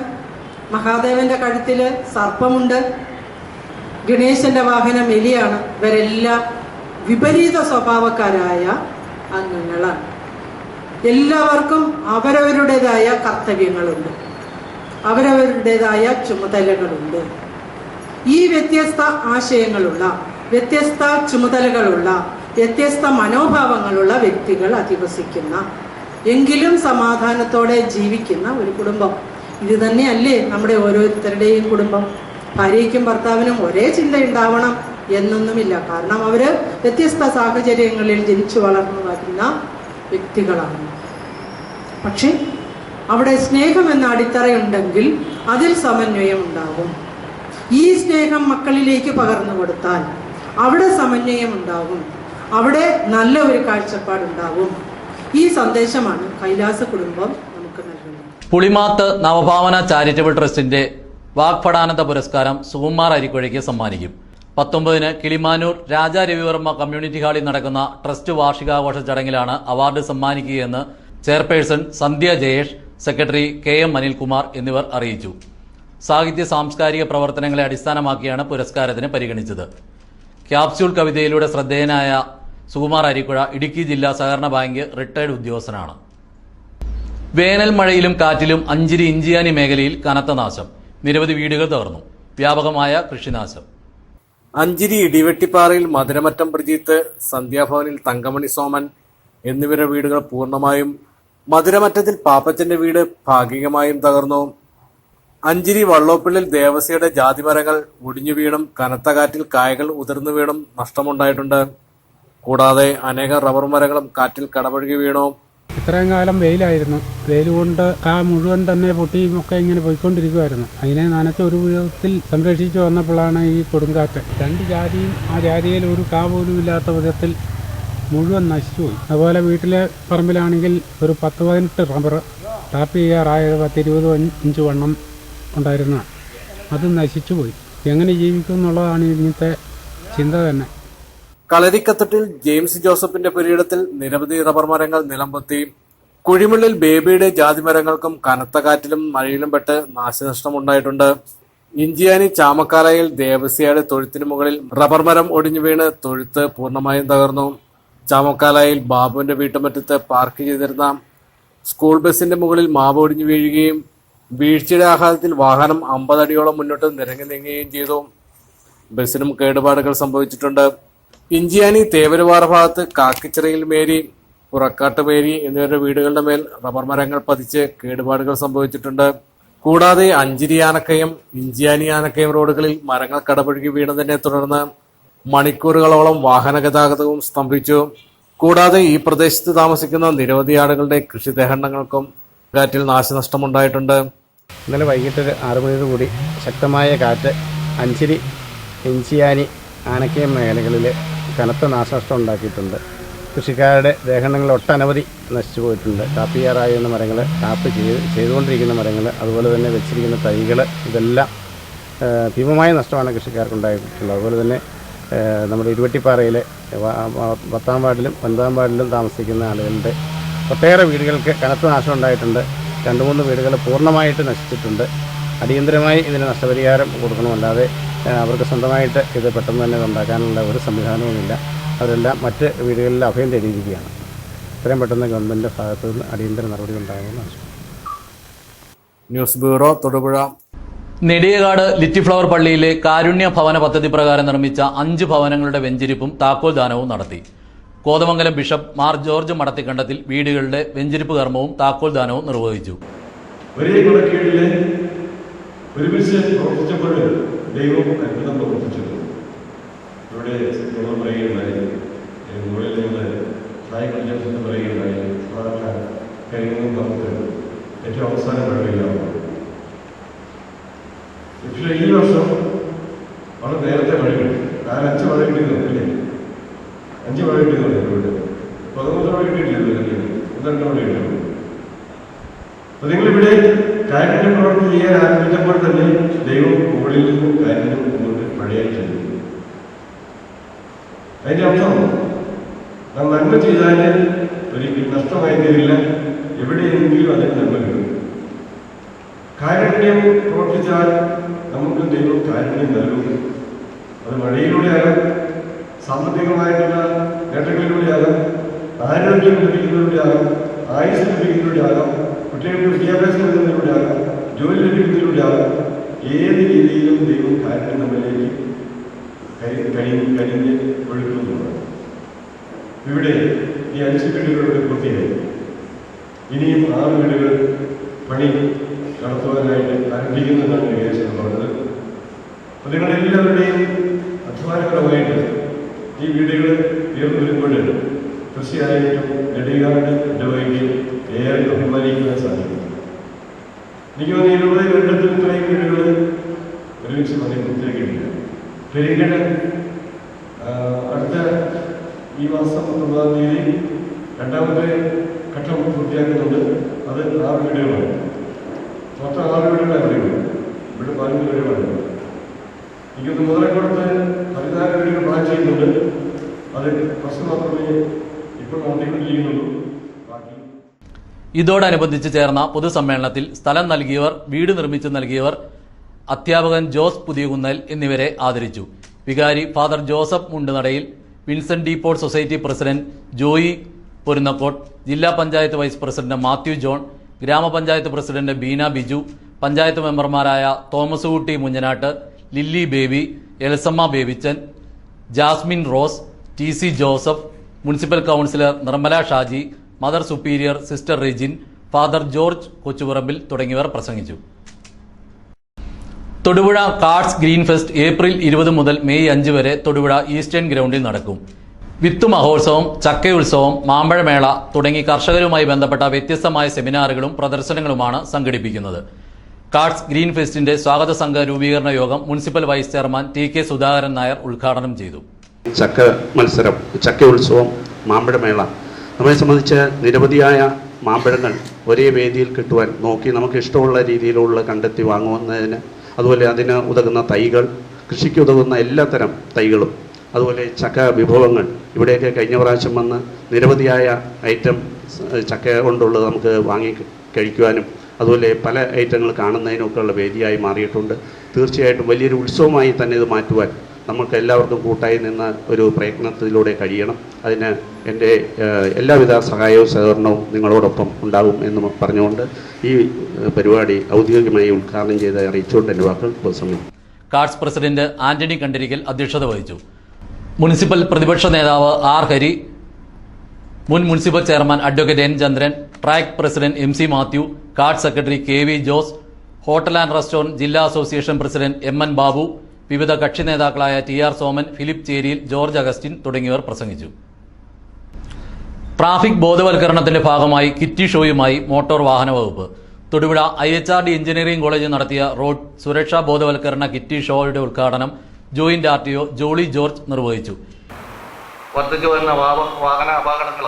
മഹാദേവന്റെ കഴുത്തിൽ സർപ്പമുണ്ട്, ഗണേശന്റെ വാഹനം എലിയാണ്. ഇവരെല്ലാം വിപരീത സ്വഭാവക്കാരായ അംഗങ്ങളാണ്. എല്ലാവർക്കും അവരവരുടേതായ കർത്തവ്യങ്ങളുണ്ട്, അവരവരുടേതായ ചുമതലകളുണ്ട്. ഈ വ്യത്യസ്ത ആശയങ്ങളുള്ള, വ്യത്യസ്ത ചുമതലകളുള്ള, വ്യത്യസ്ത മനോഭാവങ്ങളുള്ള വ്യക്തികൾ അധിവസിക്കുന്ന, എങ്കിലും സമാധാനത്തോടെ ജീവിക്കുന്ന ഒരു കുടുംബം. ഇത് തന്നെയല്ലേ നമ്മുടെ ഓരോരുത്തരുടെയും കുടുംബം. ഭാര്യയ്ക്കും ഭർത്താവിനും ഒരേ ചിന്ത ഉണ്ടാവണം എന്നൊന്നുമില്ല. കാരണം അവർ വ്യത്യസ്ത സാഹചര്യങ്ങളിൽ ജനിച്ചു വളർന്നു വരുന്ന വ്യക്തികളാണ്. പക്ഷേ അവിടെ സ്നേഹം എന്ന അടിത്തറയുണ്ടെങ്കിൽ അതിൽ സമന്വയം ഉണ്ടാകും. ഈ സ്നേഹം മക്കളിലേക്ക് പകർന്നു കൊടുത്താൽ അവിടെ സമന്വയം ഉണ്ടാകും, അവിടെ നല്ല ഒരു കാഴ്ചപ്പാടുണ്ടാകും. ഈ സന്ദേശമാണ് കൈലാസ കുടുംബം നമുക്ക് നൽകുന്നത്.
പുളിമാത്ത് നവഭാവന ചാരിറ്റബിൾ ട്രസ്റ്റിന്റെ വാഗ്ഭടാനന്ദ പുരസ്കാരം സുകുമാർ അരിക്കുഴയ്ക്ക് സമ്മാനിക്കും. 19-ന് കിളിമാനൂർ രാജാ രവിവർമ്മ കമ്മ്യൂണിറ്റി ഹാളിൽ നടക്കുന്ന ട്രസ്റ്റ് വാർഷികാഘോഷ ചടങ്ങിലാണ് അവാർഡ് സമ്മാനിക്കുകയെന്ന് ചെയർപേഴ്സൺ സന്ധ്യ ജയേഷ്, സെക്രട്ടറി KM അനിൽകുമാർ എന്നിവർ അറിയിച്ചു. സാഹിത്യ സാംസ്കാരിക പ്രവർത്തനങ്ങളെ അടിസ്ഥാനമാക്കിയാണ് പുരസ്കാരത്തിന് പരിഗണിച്ചത്. ക്യാപ്സ്യൂൾ കവിതയിലൂടെ ശ്രദ്ധേയനായ സുകുമാർ അരിക്കുഴ ഇടുക്കി ജില്ലാ സഹകരണ ബാങ്ക് റിട്ടയർഡ് ഉദ്യോഗസ്ഥനാണ്. വേനൽ മഴയിലും കാറ്റിലും അഞ്ചിരി ഇഞ്ചിയാനി മേഖലയിൽ കനത്ത നാശം. നിരവധി വീടുകൾ തകർന്നു. വ്യാപകമായ കൃഷിനാശം.
അഞ്ചിരി ഇടിവെട്ടിപ്പാറയിൽ മധുരമറ്റം പ്രജീത്ത്, സന്ധ്യാഭവനിൽ തങ്കമണി സോമൻ എന്നിവരുടെ വീടുകൾ പൂർണ്ണമായും, മധുരമറ്റത്തിൽ പാപ്പച്ചന്റെ വീട് ഭാഗികമായും തകർന്നു. അഞ്ചിരി വള്ളോപ്പിള്ളിൽ ദേവസ്യയുടെ ജാതിമരങ്ങൾ ഒടിഞ്ഞു വീണും കനത്ത കാറ്റിൽ കായകൾ ഉതിർന്നു വീണും നഷ്ടമുണ്ടായിട്ടുണ്ട്. കൂടാതെ അനേകം റബ്ബർ മരങ്ങളും കാറ്റിൽ കടപുഴകി വീണു.
ഇത്രയും കാലം വെയിലായിരുന്നു. വെയിൽ കൊണ്ട് മുഴുവൻ തന്നെ പൊട്ടിയും ഒക്കെ ഇങ്ങനെ പോയിക്കൊണ്ടിരിക്കുമായിരുന്നു. അതിനെ നനച്ച ഒരു വിധത്തിൽ സംരക്ഷിച്ചു വന്നപ്പോഴാണ് ഈ കൊടുങ്കാറ്റ്. 2 ജാതിയും ആ ജാതിയിൽ ഒരു കാ പോലും ഇല്ലാത്ത വിധത്തിൽ മുഴുവൻ നശിച്ചുപോയി. അതുപോലെ വീട്ടിലെ പറമ്പിലാണെങ്കിൽ ഒരു 10-18 റബ്ബർ ടാപ്പ് ചെയ്യാറായത് 10-20 ഇഞ്ച് വണ്ണം ഉണ്ടായിരുന്ന അത് നശിച്ചുപോയി. എങ്ങനെ ജീവിക്കും എന്നുള്ളതാണ് ഇന്നത്തെ ചിന്ത തന്നെ.
കളരിക്കത്തട്ടിൽ ജെയിംസ് ജോസഫിന്റെ പുരയിടത്തിൽ നിരവധി റബ്ബർ മരങ്ങൾ നിലംപൊത്തി. കുഴിമുള്ളിൽ ബേബിയുടെ ജാതിമരങ്ങൾക്കും കനത്ത കാറ്റിലും മഴയിലും പെട്ട് നാശനഷ്ടമുണ്ടായിട്ടുണ്ട്. ഇഞ്ചിയാനി ചാമക്കാലയിൽ ദേവസ്യയുടെ തൊഴുത്തിന് മുകളിൽ റബ്ബർ മരം ഒടിഞ്ഞു വീണ് തൊഴുത്ത് പൂർണ്ണമായും തകർന്നു. ചാമക്കാലയിൽ ബാബുവിന്റെ വീട്ടുമുറ്റത്ത് പാർക്ക് ചെയ്തിരുന്ന സ്കൂൾ ബസിന്റെ മുകളിൽ മാവ് ഒടിഞ്ഞു വീഴുകയും വീഴ്ചയുടെ ആഘാതത്തിൽ വാഹനം 50 അടിയോളം മുന്നോട്ട് നിരങ്ങി നീങ്ങുകയും ചെയ്തു. ബസിനും കേടുപാടുകൾ സംഭവിച്ചിട്ടുണ്ട്. ഇഞ്ചിയാനി തേവരുപാറ ഭാഗത്ത് കാക്കിച്ചിറയിൽ മേരി, പുറക്കാട്ട് മേരി എന്നിവരുടെ വീടുകളുടെ മേൽ റബ്ബർ മരങ്ങൾ പതിച്ച് കേടുപാടുകൾ സംഭവിച്ചിട്ടുണ്ട്. കൂടാതെ അഞ്ചിരി ആനക്കയം, ഇഞ്ചിയാനി ആനക്കയം റോഡുകളിൽ മരങ്ങൾ കടപുഴകി വീണതിനെ തുടർന്ന് മണിക്കൂറുകളോളം വാഹന ഗതാഗതവും സ്തംഭിച്ചു. കൂടാതെ ഈ പ്രദേശത്ത് താമസിക്കുന്ന നിരവധി ആളുകളുടെ കൃഷിദേഹണ്ണങ്ങൾക്കും കാറ്റിൽ നാശനഷ്ടമുണ്ടായിട്ടുണ്ട്.
ഇന്നലെ വൈകിട്ട് 6 മണിയോടുകൂടി ശക്തമായ കാറ്റ് അഞ്ചിരി, ഇഞ്ചിയാനി, ആനക്കയം മേഖലകളിൽ കനത്ത നാശനഷ്ടം ഉണ്ടാക്കിയിട്ടുണ്ട്. കൃഷിക്കാരുടെ ദേഹണ്ണങ്ങൾ ഒട്ടനവധി നശിച്ചു പോയിട്ടുണ്ട്. ടാപ്പ് ചെയ്യാറായിരുന്ന മരങ്ങൾ, ടാപ്പ് ചെയ്തുകൊണ്ടിരിക്കുന്ന മരങ്ങൾ, അതുപോലെ തന്നെ വെച്ചിരിക്കുന്ന തൈകൾ, ഇതെല്ലാം ഭീമമായ നഷ്ടമാണ് കൃഷിക്കാർക്കുണ്ടായിട്ടുള്ളത്. അതുപോലെ തന്നെ നമ്മുടെ ഇരുവട്ടിപ്പാറയിലെ 10-ാം വാർഡിലും 9-ാം വാർഡിലും താമസിക്കുന്ന ആളുകളുടെ ഒട്ടേറെ വീടുകൾക്ക് കനത്ത നാശം ഉണ്ടായിട്ടുണ്ട്. 2-3 വീടുകൾ പൂർണ്ണമായിട്ട് നശിച്ചിട്ടുണ്ട്. അടിയന്തരമായി ഇതിന് നഷ്ടപരിഹാരം കൊടുക്കണമല്ലാതെ അവർക്ക് സ്വന്തമായിട്ട് ഇത് പെട്ടെന്ന് തന്നെ ഉണ്ടാക്കാനുള്ള ഒരു സംവിധാനവുമില്ല. അവരെല്ലാം മറ്റ് വീടുകളിൽ അഭയം തേടിയിരിക്കുകയാണ്. എത്രയും പെട്ടെന്ന് ഗവൺമെൻറ്റിൻ്റെ ഭാഗത്തു നിന്ന് അടിയന്തര നടപടി ഉണ്ടാകുമെന്ന് ആവശ്യം.
News bureau, Thodupuzha.
Nediyakad little flower പള്ളിയിലെ കാരുണ്യ ഭവന പദ്ധതി പ്രകാരം നിർമ്മിച്ച 5 ഭവനങ്ങളുടെ വെഞ്ചിരിപ്പും താക്കോൽ ദാനവും നടത്തി. കോതമംഗലം ബിഷപ്പ് മാർ ജോർജ് മടത്തിക്കണ്ടത്തിൽ വീടുകളുടെ വെഞ്ചിരിപ്പ് കർമ്മവും താക്കോൽ ദാനവും നിർവഹിച്ചു.
ഒരുമിച്ച് പ്രവർത്തിച്ചപ്പോൾ ദൈവം അത്ഭുതം പ്രവർത്തിച്ചത്. ഇവിടെ പറയുകയുണ്ടായി, മുകളിൽ ഞങ്ങൾ പ്രായ കല്യാണത്തിന് പറയുകയുണ്ടായി, സാധാരണ കാര്യങ്ങളും പറഞ്ഞത് ഏറ്റവും അവസാനം മഴ പെയ്യാറുള്ളത്. പക്ഷേ ഈ വർഷം വളരെ നേരത്തെ മഴ കിട്ടി. 4-5 മഴ കിട്ടിയെന്ന് അല്ലേ? 5 മഴ കിട്ടിയെന്ന് ഇവിടെ 11 മഴ കിട്ടിയിട്ടില്ല, 12 മഴ കിട്ടിയുള്ളൂ. അപ്പൊ നിങ്ങളിവിടെ കാരുണ്യ പ്രവർത്തി ചെയ്യാൻ ആരംഭിച്ചപ്പോൾ തന്നെ ദൈവം മുകളിൽ നിന്നും കാരുണ്യം കൊണ്ട് മഴയായി ചെയ്തു. അതിന്റെ അർത്ഥം നാം നന്മ ചെയ്താൽ ഒരിക്കലും നഷ്ടമായി തീരില്ല, എവിടെയെങ്കിലും അതിന് നന്മ കിട്ടും. കാരുണ്യം പ്രവർത്തിച്ചാൽ നമുക്ക് ദൈവം കാരുണ്യം നൽകും. അത് മഴയിലൂടെയാകാം, സാമ്പത്തികമായിട്ടുള്ള നേട്ടങ്ങളിലൂടെയാകാം, ആരോഗ്യം ലഭിക്കുന്നതിലൂടെയാകാം, ആയുസ് ലഭിക്കുന്നതിലൂടെയാകാം, കുട്ടികൾക്ക് വിദ്യാഭ്യാസം നൽകുന്നതിലൂടെയാകാം, ജോലി ലഭിക്കുന്നതിലൂടെയാകാം. ഏത് രീതിയിലും ദൈവം കാരുണ്യം നമ്മളിലേക്ക് കരിഞ്ഞ് ഒഴുകുന്നതാണ്. ഇവിടെ ഈ 5 വീടുകളുടെ പൂർത്തിയായി. ഇനിയും 6 വീടുകൾ പണി നടത്തുവാനായിട്ട് ആരംഭിക്കുന്നതാണ് വികസനം പറഞ്ഞത്. അപ്പോൾ നിങ്ങളെല്ലാവരുടെയും അധ്വാനപരമായിട്ട് ഈ വീടുകൾ ഉയർന്നു വരുമ്പോൾ തീർച്ചയായിട്ടും നെടുകാട് ഇടവകയിൽ ഏറെ അഭിമാനിക്കുവാൻ സാധിക്കും. എനിക്ക് തോന്നുന്നു 20 കൊല്ലത്തിൽ ഇത്രയും വീടുകൾ ഒരുമിച്ച് വന്ന് പൂർത്തിയാക്കിയിട്ടില്ല. പെരിങ്ങട് അടുത്ത ഈ മാസം 19-ാം തീയതി 2ാമത്തെ ഘട്ടം പൂർത്തിയാക്കുന്നുണ്ട്. അത് 6 വീടുകളാണ്. മൊത്തം 6 വീടുകളാണ് പറയുന്നത്. ഇവിടെ 15 വീടുകളാണ്. എനിക്കൊന്ന് മുതലക്കുളത്ത് 14 വീടുകൾ പ്ലാൻ ചെയ്യുന്നുണ്ട്. അത് കുറച്ച് മാത്രമേ ഇപ്പോൾ നടത്തിക്കൊണ്ടിരിക്കുന്നുള്ളൂ.
ഇതോടനുബന്ധിച്ച് ചേർന്ന പൊതുസമ്മേളനത്തിൽ സ്ഥലം നൽകിയവർ, വീട് നിർമ്മിച്ചു നൽകിയവർ, അധ്യാപകൻ ജോസ് പുതിയകുന്നൽ എന്നിവരെ ആദരിച്ചു. വികാരി father Joseph Mundunadayil, Vincent de Paul society president Joy Porunnakottu, ജില്ലാ പഞ്ചായത്ത് വൈസ് പ്രസിഡന്റ് മാത്യു ജോൺ, ഗ്രാമപഞ്ചായത്ത് പ്രസിഡന്റ് ബീന ബിജു, പഞ്ചായത്ത് മെമ്പർമാരായ Thomas Kutty Munjanattu, Lilly Baby, Elsamma Babychan, Jasmine Rose, TC Joseph, municipal councillor Nirmala Shaji, mother superior sister Rejin, father George Kochuparambil തുടങ്ങിയവർ പ്രസംഗിച്ചു. Thodupuzha cards green fest April 20 മുതൽ മെയ് 5 വരെ തൊടുപുഴ ഈസ്റ്റേൺ ഗ്രൗണ്ടിൽ നടക്കും. വിത്തു മഹോത്സവം, ചക്കയുത്സവം, മാമ്പഴമേള തുടങ്ങി കർഷകരുമായി ബന്ധപ്പെട്ട വ്യത്യസ്തമായ സെമിനാറുകളും പ്രദർശനങ്ങളുമാണ് സംഘടിപ്പിക്കുന്നത്. കാർഡ്സ് ഗ്രീൻ ഫെസ്റ്റിന്റെ സ്വാഗത സംഘ രൂപീകരണ യോഗം municipal vice chairman TK Sudhakaran Nair ഉദ്ഘാടനം ചെയ്തു.
ചക്ക മത്സരം, ചക്കയുത്സവം, മാമ്പഴമേള നമ്മെ സംബന്ധിച്ച് നിരവധിയായ മാമ്പഴങ്ങൾ ഒരേ വേദിയിൽ കിട്ടുവാൻ നോക്കി നമുക്ക് ഇഷ്ടമുള്ള രീതിയിലുള്ള കണ്ടെത്തി വാങ്ങുന്നതിന്, അതുപോലെ അതിന് ഉതകുന്ന തൈകൾ, കൃഷിക്ക് ഉതകുന്ന എല്ലാത്തരം തൈകളും, അതുപോലെ ചക്ക വിഭവങ്ങൾ ഇവിടെയൊക്കെ കഴിഞ്ഞ പ്രാവശ്യം വന്ന് നിരവധിയായ ഐറ്റം ചക്ക കൊണ്ടുള്ളത് നമുക്ക് വാങ്ങി കഴിക്കുവാനും അതുപോലെ പല ഐറ്റങ്ങൾ കാണുന്നതിനൊക്കെയുള്ള വേദിയായി മാറിയിട്ടുണ്ട്. തീർച്ചയായിട്ടും വലിയൊരു ഉത്സവമായി തന്നെ ഇത് മാറ്റുവാൻ നമുക്ക് എല്ലാവർക്കും കൂട്ടായി നിന്ന് ഒരു പ്രയത്നത്തിലൂടെ കഴിയണം. അതിന് എൻ്റെ എല്ലാവിധ സഹായവും സഹകരണവും നിങ്ങളോടൊപ്പം ഉണ്ടാകും എന്ന് പറഞ്ഞുകൊണ്ട് ഈ പരിപാടി ഔദ്യോഗികമായി ഉദ്ഘാടനം ചെയ്ത് അറിയിച്ചുകൊണ്ട് എൻ്റെ വാക്കുകൾ ഉപസംഹരിക്കുന്നു.
കാർഡ്സ് പ്രസിഡന്റ് ആന്റണി കണ്ടിരിക്കൽ അധ്യക്ഷത വഹിച്ചു. മുനിസിപ്പൽ പ്രതിപക്ഷ നേതാവ് R. ഹരി, മുൻ municipal chairman advocate N. Chandran, track president MC Mathew, card secretary KV Jose, hotel and restaurant ജില്ലാ അസോസിയേഷൻ പ്രസിഡന്റ് MN ബാബു, വിവിധ കക്ഷി നേതാക്കളായ TR സോമൻ, ഫിലിപ്പ് ചേരിയിൽ, ജോർജ് അഗസ്റ്റിൻ തുടങ്ങിയവർ പ്രസംഗിച്ചു. ട്രാഫിക് ബോധവൽക്കരണത്തിന്റെ ഭാഗമായി കിറ്റി ഷോയുമായി മോട്ടോർ വാഹന വകുപ്പ്. തൊടുപുഴ IHRD എഞ്ചിനീയറിംഗ് കോളേജിൽ നടത്തിയ റോഡ് സുരക്ഷാ ബോധവൽക്കരണ കിറ്റി ഷോയുടെ ഉദ്ഘാടനം ജോയിന്റ് RTO ജോളി ജോർജ് നിർവഹിച്ചു.
വർദ്ധിച്ചു വരുന്ന വാഹന അപകടങ്ങൾ,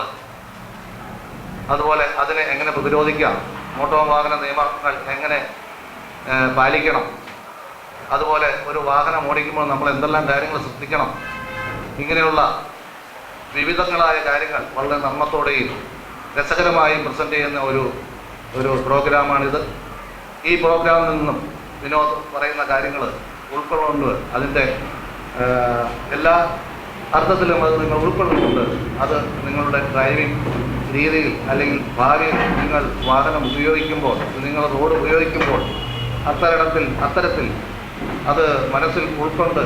അതുപോലെ അതിനെ എങ്ങനെ പ്രതിരോധിക്കാം, മോട്ടോർ വാഹന നിയമങ്ങൾ എങ്ങനെ പാലിക്കണം, അതുപോലെ ഒരു വാഹനം ഓടിക്കുമ്പോൾ നമ്മൾ എന്തെല്ലാം കാര്യങ്ങൾ ശ്രദ്ധിക്കണം, ഇങ്ങനെയുള്ള വിവിധങ്ങളായ കാര്യങ്ങൾ വളരെ നർമ്മത്തോടെയും രസകരമായും പ്രസന്റ് ചെയ്യുന്ന ഒരു പ്രോഗ്രാമാണിത്. ഈ പ്രോഗ്രാമിൽ നിന്നും വിനോദ് പറയുന്ന കാര്യങ്ങൾ ഉൾക്കൊള്ളുകൊണ്ട് അതിൻ്റെ എല്ലാ അർത്ഥത്തിലും അത് നിങ്ങൾ ഉൾക്കൊള്ളുന്നുണ്ട്. അത് നിങ്ങളുടെ ഡ്രൈവിംഗ് രീതിയിൽ അല്ലെങ്കിൽ ഭാവിയിൽ നിങ്ങൾ വാഹനം ഉപയോഗിക്കുമ്പോൾ, നിങ്ങൾ റോഡ് ഉപയോഗിക്കുമ്പോൾ അത്തരത്തിൽ അത് മനസ്സിൽ ഉൾക്കൊണ്ട്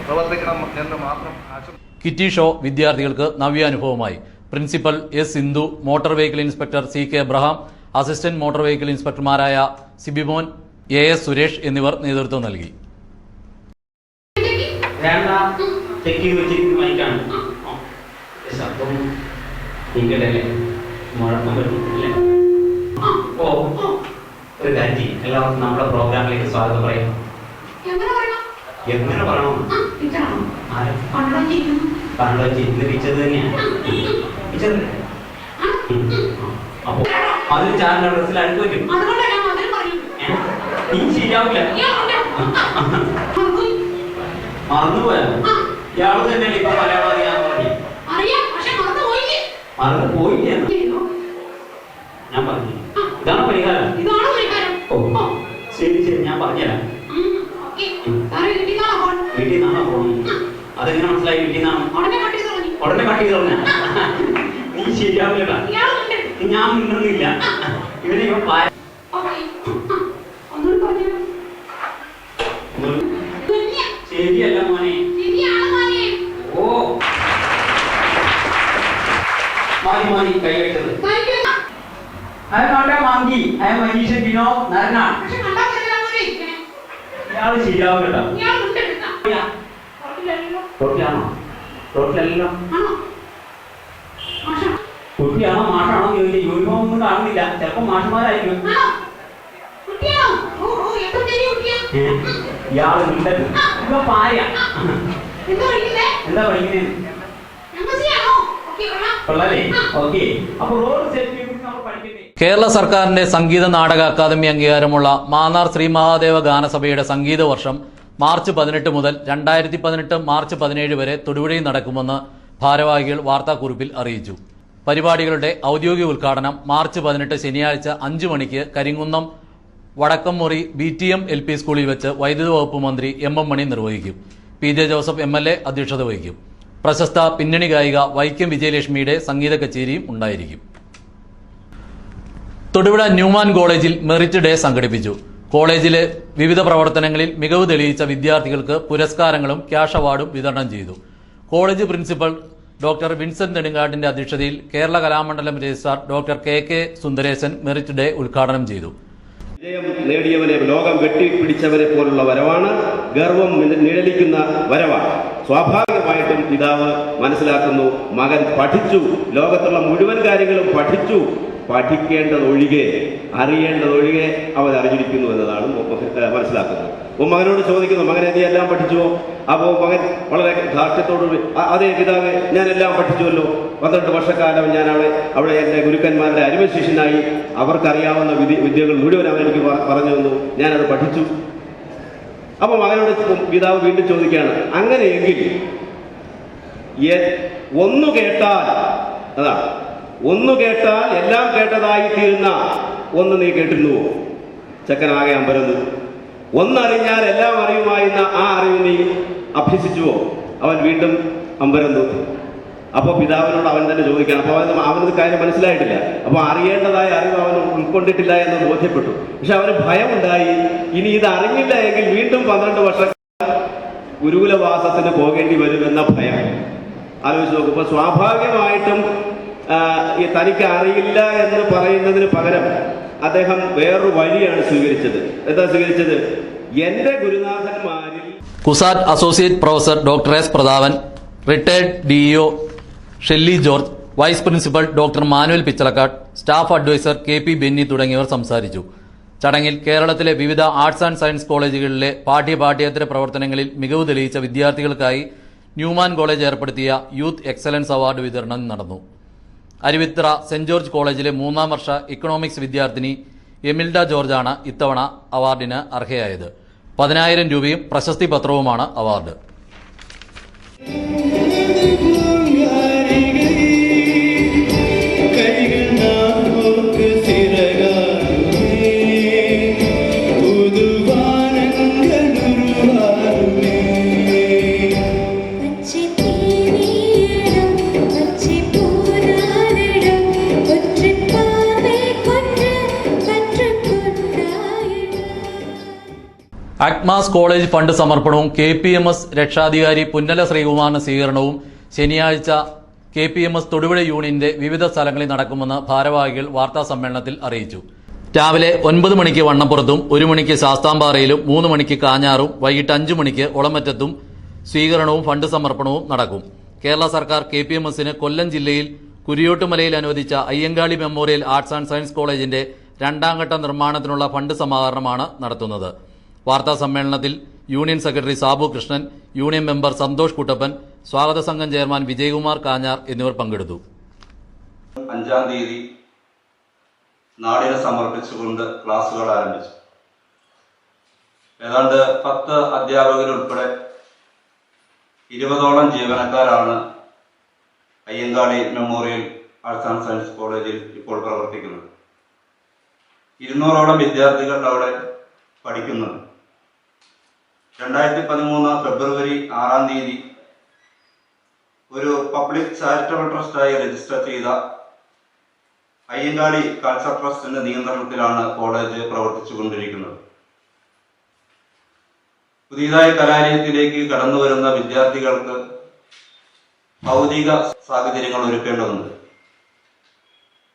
പ്രവർത്തിക്കണം എന്ന് മാത്രം ആശംസിക്കുന്നു.
കിറ്റി ഷോ വിദ്യാർത്ഥികൾക്ക് നവ്യാനുഭവമായി. Principal S. Sindhu, motor vehicle inspector CK Abraham, assistant motor vehicle ഇൻസ്പെക്ടർമാരായ സിബിമോൻ, AS സുരേഷ് എന്നിവർ നേതൃത്വം നൽകി.
മുഴക്കം വരുന്നില്ലേ?
ഒരു കാര്യം ചെയ്യും, എല്ലാവർക്കും നമ്മുടെ പ്രോഗ്രാമിലേക്ക് സ്വാഗതം പറയാം. എങ്ങനെ പറയണം? കണ്ണടച്ച് ഇന്ന് ടീച്ചർ തന്നെയാണ്. ടീച്ചർ അപ്പൊ അതിൽ ചാറിന്റെ ഡ്രസ്സിൽ അഴുക്ക് വയ്ക്കും. ഇനി ശരിയാവില്ല. മറന്നുപോയാ ഇയാള് തന്നെയല്ലേ ഇപ്പൊ മലയാളം അറിയാന്ന് പറഞ്ഞു. മറന്നു പോയില്ലേ? ഞാൻ പറഞ്ഞു ഇതാണ് പരിഹാരം. ഓ ശരി ശരി, ഞാൻ പറഞ്ഞുതരാം. വീട്ടിൽ നിന്നാണോ പോകുന്നത്? അതെങ്ങനെ മനസ്സിലായി? വീട്ടിൽ നിന്നാണ്. ഉടനെ കട്ട് ചെയ്ത് പറഞ്ഞ നീ ശരിയാവില്ല. ഞാൻ മിണ്ടുന്നില്ല. ഇവനെ ഇവ ശരിയല്ല മോനെ. ഓ മാറി മാറി കൈ വെച്ചത്. I am not a monkey. I am magician Vinod Narnan. ഇയാള് ശരിയാവില്ല. റോട്ടിലാണോ? റോട്ടിലല്ലോ. കുട്ടിയാണോ മാഷാണോ ചോദിച്ചാൽ യൂണിഫോം ഒന്നും കാണുന്നില്ല. ചിലപ്പോ മാഷന്മാരായിരിക്കും. ഇയാള് മിണ്ടരുത്. ഇപ്പൊ പായ എന്താ പഠിക്കുന്നേ? കൊള്ളാലേ? ഓക്കെ. അപ്പൊ റോഡ് സേഫ്റ്റി നമ്മൾ പഠിക്കണ്ടേ?
കേരള സർക്കാരിന്റെ സംഗീത നാടക അക്കാദമി അംഗീകാരമുള്ള മാന്നാർ ശ്രീ മഹാദേവ ഗാനസഭയുടെ സംഗീത വർഷം മാർച്ച് 18 മുതൽ 2018 മാർച്ച് 17 വരെ തൊടുപുഴയിൽ നടക്കുമെന്ന് ഭാരവാഹികൾ വാർത്താക്കുറിപ്പിൽ അറിയിച്ചു. പരിപാടികളുടെ ഔദ്യോഗിക ഉദ്ഘാടനം മാർച്ച് 18 ശനിയാഴ്ച 5 മണിക്ക് കരിങ്കുന്നം വടക്കംമുറി BTM LP സ്കൂളിൽ വെച്ച് വൈദ്യുത വകുപ്പ് മന്ത്രി MM മണി നിർവഹിക്കും. PJ ജോസഫ് MLA അധ്യക്ഷത വഹിക്കും. പ്രശസ്ത പിന്നണി ഗായിക വൈക്കം വിജയലക്ഷ്മിയുടെ സംഗീത കച്ചേരിയും ഉണ്ടായിരിക്കും. തൊടുപുഴ ന്യൂമാൻ കോളേജിൽ മെറിറ്റ് ഡേ സംഘടിപ്പിച്ചു. കോളേജിലെ വിവിധ പ്രവർത്തനങ്ങളിൽ മികവ് തെളിയിച്ച വിദ്യാർത്ഥികൾക്ക് പുരസ്കാരങ്ങളും ക്യാഷ് അവാർഡും വിതരണം ചെയ്തു. കോളേജ് പ്രിൻസിപ്പൽ ഡോക്ടർ വിൻസെന്റ് നെടുങ്കാട്ടിന്റെ അധ്യക്ഷതയിൽ Kerala Kalamandalam registrar doctor KK Sundaresan merit day ഉദ്ഘാടനം ചെയ്തു.
വിജയം നേടിയവനെ ലോകം വെട്ടിപ്പിടിച്ചവരെ പോലുള്ള വരവാണ്. ഗർവം നിഴലിക്കുന്ന വരവാണ്. സ്വാഭാവികമായിട്ടും പിതാവ് മനസ്സിലാക്കുന്നു, മകൻ പഠിച്ചു, ലോകത്തുള്ള മുഴുവൻ കാര്യങ്ങളും പഠിച്ചു, പഠിക്കേണ്ടതൊഴികെ അറിയേണ്ടതൊഴികെ അവൻ അറിഞ്ഞിരിക്കുന്നു എന്നതാണ് മനസ്സിലാക്കുന്നത്. അപ്പോൾ മകനോട് ചോദിക്കുന്നു, മകനെ നീ എല്ലാം പഠിച്ചുവോ? അപ്പോൾ മകൻ വളരെ ധാർഷ്ട്യത്തോടുകൂടി അതെ പിതാവ്, ഞാൻ എല്ലാം പഠിച്ചുവല്ലോ. 12 വർഷക്കാലം ഞാൻ അവിടെ എൻ്റെ ഗുരുക്കന്മാരുടെ അരിമശിഷ്യനായി. അവർക്കറിയാവുന്ന വിദ്യകൾ മുഴുവൻ അവൻ എനിക്ക് പറഞ്ഞു തന്നു, ഞാനത് പഠിച്ചു. അപ്പോൾ മകനോട് പിതാവ് വീണ്ടും ചോദിക്കുകയാണ്, അങ്ങനെയെങ്കിൽ ഒന്നു കേട്ടാൽ, അതാണ് ഒന്നു കേട്ടാൽ എല്ലാം കേട്ടതായി തീരുന്ന ഒന്ന് നീ കേട്ടിരുന്നുവോ? ചെക്കനാകെ അമ്പരന്നു. ഒന്നറിഞ്ഞാൽ എല്ലാം അറിയുമായിരുന്ന ആ അറിവ് നീ അഭ്യസിച്ചുവോ? അവൻ വീണ്ടും അമ്പരന്നു. അപ്പോൾ പിതാവിനോട് അവൻ തന്നെ ചോദിക്കണം. അപ്പോൾ അവനത് കാര്യം മനസ്സിലായിട്ടില്ല. അപ്പോൾ അറിയേണ്ടതായ അറിവ് അവൻ ഉൾക്കൊണ്ടിട്ടില്ല എന്ന് ബോധ്യപ്പെട്ടു. പക്ഷെ അവന് ഭയമുണ്ടായി, ഇനി ഇത് അറിഞ്ഞില്ല എങ്കിൽ വീണ്ടും 12 വർഷം ഗുരുകുലവാസത്തിന് പോകേണ്ടി വരുമെന്ന ഭയം. ആലോചിച്ച് നോക്കും. ഇപ്പോൾ സ്വാഭാവികമായിട്ടും തനിക്ക് അറിയില്ല എന്ന് പറയുന്നതിന് പകരം അദ്ദേഹം വേറൊരു വഴിയാണ് സ്വീകരിച്ചത്. എന്താ സ്വീകരിച്ചത്? എന്റെ ഗുരുനാഥന്മാരിൽ
Cusat associate professor doctor S Prathapan, retired DEO Shelly George, vice principal doctor Manuel Pichalakkad, staff adviser KP Benny തുടങ്ങിയവർ സംസാരിച്ചു. ചടങ്ങിൽ കേരളത്തിലെ വിവിധ ആർട്സ് ആൻഡ് സയൻസ് കോളേജുകളിലെ പാഠ്യേതര പ്രവർത്തനങ്ങളിൽ മികവ് തെളിയിച്ച വിദ്യാർത്ഥികൾക്കായി ന്യൂമാൻ കോളേജ് ഏർപ്പെടുത്തിയ യൂത്ത് എക്സലൻസ് അവാർഡ് വിതരണം നടന്നു. അരുവിത്ര സെന്റ് ജോർജ് കോളേജിലെ 3ാം വർഷ ഇക്കണോമിക്സ് വിദ്യാർത്ഥിനി എമിൽഡ ജോർജാണ് ഇത്തവണ അവാർഡിന് അർഹയായത്. 10,000 രൂപയും പ്രശസ്തി പത്രവുമാണ് അവാർഡ്. അക്മാസ് കോളേജ് ഫണ്ട് സമർപ്പണവും KPMS രക്ഷാധികാരി പുന്നല ശ്രീകുമാറിന് സ്വീകരണവും ശനിയാഴ്ച KPMS തൊടുപുഴ യൂണിയന്റെ വിവിധ സ്ഥലങ്ങളിൽ നടക്കുമെന്ന് ഭാരവാഹികൾ വാർത്താസമ്മേളനത്തിൽ അറിയിച്ചു. രാവിലെ 9 മണിക്ക് വണ്ണപ്പുറത്തും 1 മണിക്ക് ശാസ്താംപാറയിലും 3 മണിക്ക് കാഞ്ഞാറും വൈകിട്ട് 5 മണിക്ക് ഒളമറ്റത്തും സ്വീകരണവും ഫണ്ട് സമർപ്പണവും നടക്കും. കേരള സർക്കാർ KPMSന് കൊല്ലം ജില്ലയിൽ കുരിയോട്ടുമലയിൽ അനുവദിച്ച Ayyankali memorial arts and science കോളേജിന്റെ രണ്ടാം ഘട്ട നിർമ്മാണത്തിനുള്ള ഫണ്ട് സമാഹരണമാണ് നടത്തുന്നത്. വാർത്താ സമ്മേളനത്തിൽ union secretary Sabu Krishnan, union member Santhosh Kuttappan, സ്വാഗത സംഘം ചെയർമാൻ വിജയകുമാർ കാഞ്ഞാർ എന്നിവർ പങ്കെടുത്തു.
5-ാം തീയതി നാടിനെ സമർപ്പിച്ചുകൊണ്ട് ക്ലാസുകൾ ആരംഭിച്ചു. ഏതാണ്ട് 10 അധ്യാപകരുൾപ്പെടെ 20ഓളം ജീവനക്കാരാണ് Ayyankali memorial arts and science കോളേജിൽ ഇപ്പോൾ പ്രവർത്തിക്കുന്നത്. 200ഓളം വിദ്യാർത്ഥികൾ അവിടെ പഠിക്കുന്നുണ്ട്. 2013 ഫെബ്രുവരി 6-ാം തീയതി ഒരു പബ്ലിക് ചാരിറ്റബിൾ ട്രസ്റ്റായി രജിസ്റ്റർ ചെയ്ത അയ്യങ്കാളി കൾച്ചർ ട്രസ്റ്റിന്റെ നിയന്ത്രണത്തിലാണ് കോളേജ് പ്രവർത്തിച്ചുകൊണ്ടിരിക്കുന്നത്. പുതിയതായി കലാലയത്തിലേക്ക് കടന്നു വരുന്ന വിദ്യാർത്ഥികൾക്ക് ഭൗതിക സാഹചര്യങ്ങൾ ഒരുക്കേണ്ടതുണ്ട്.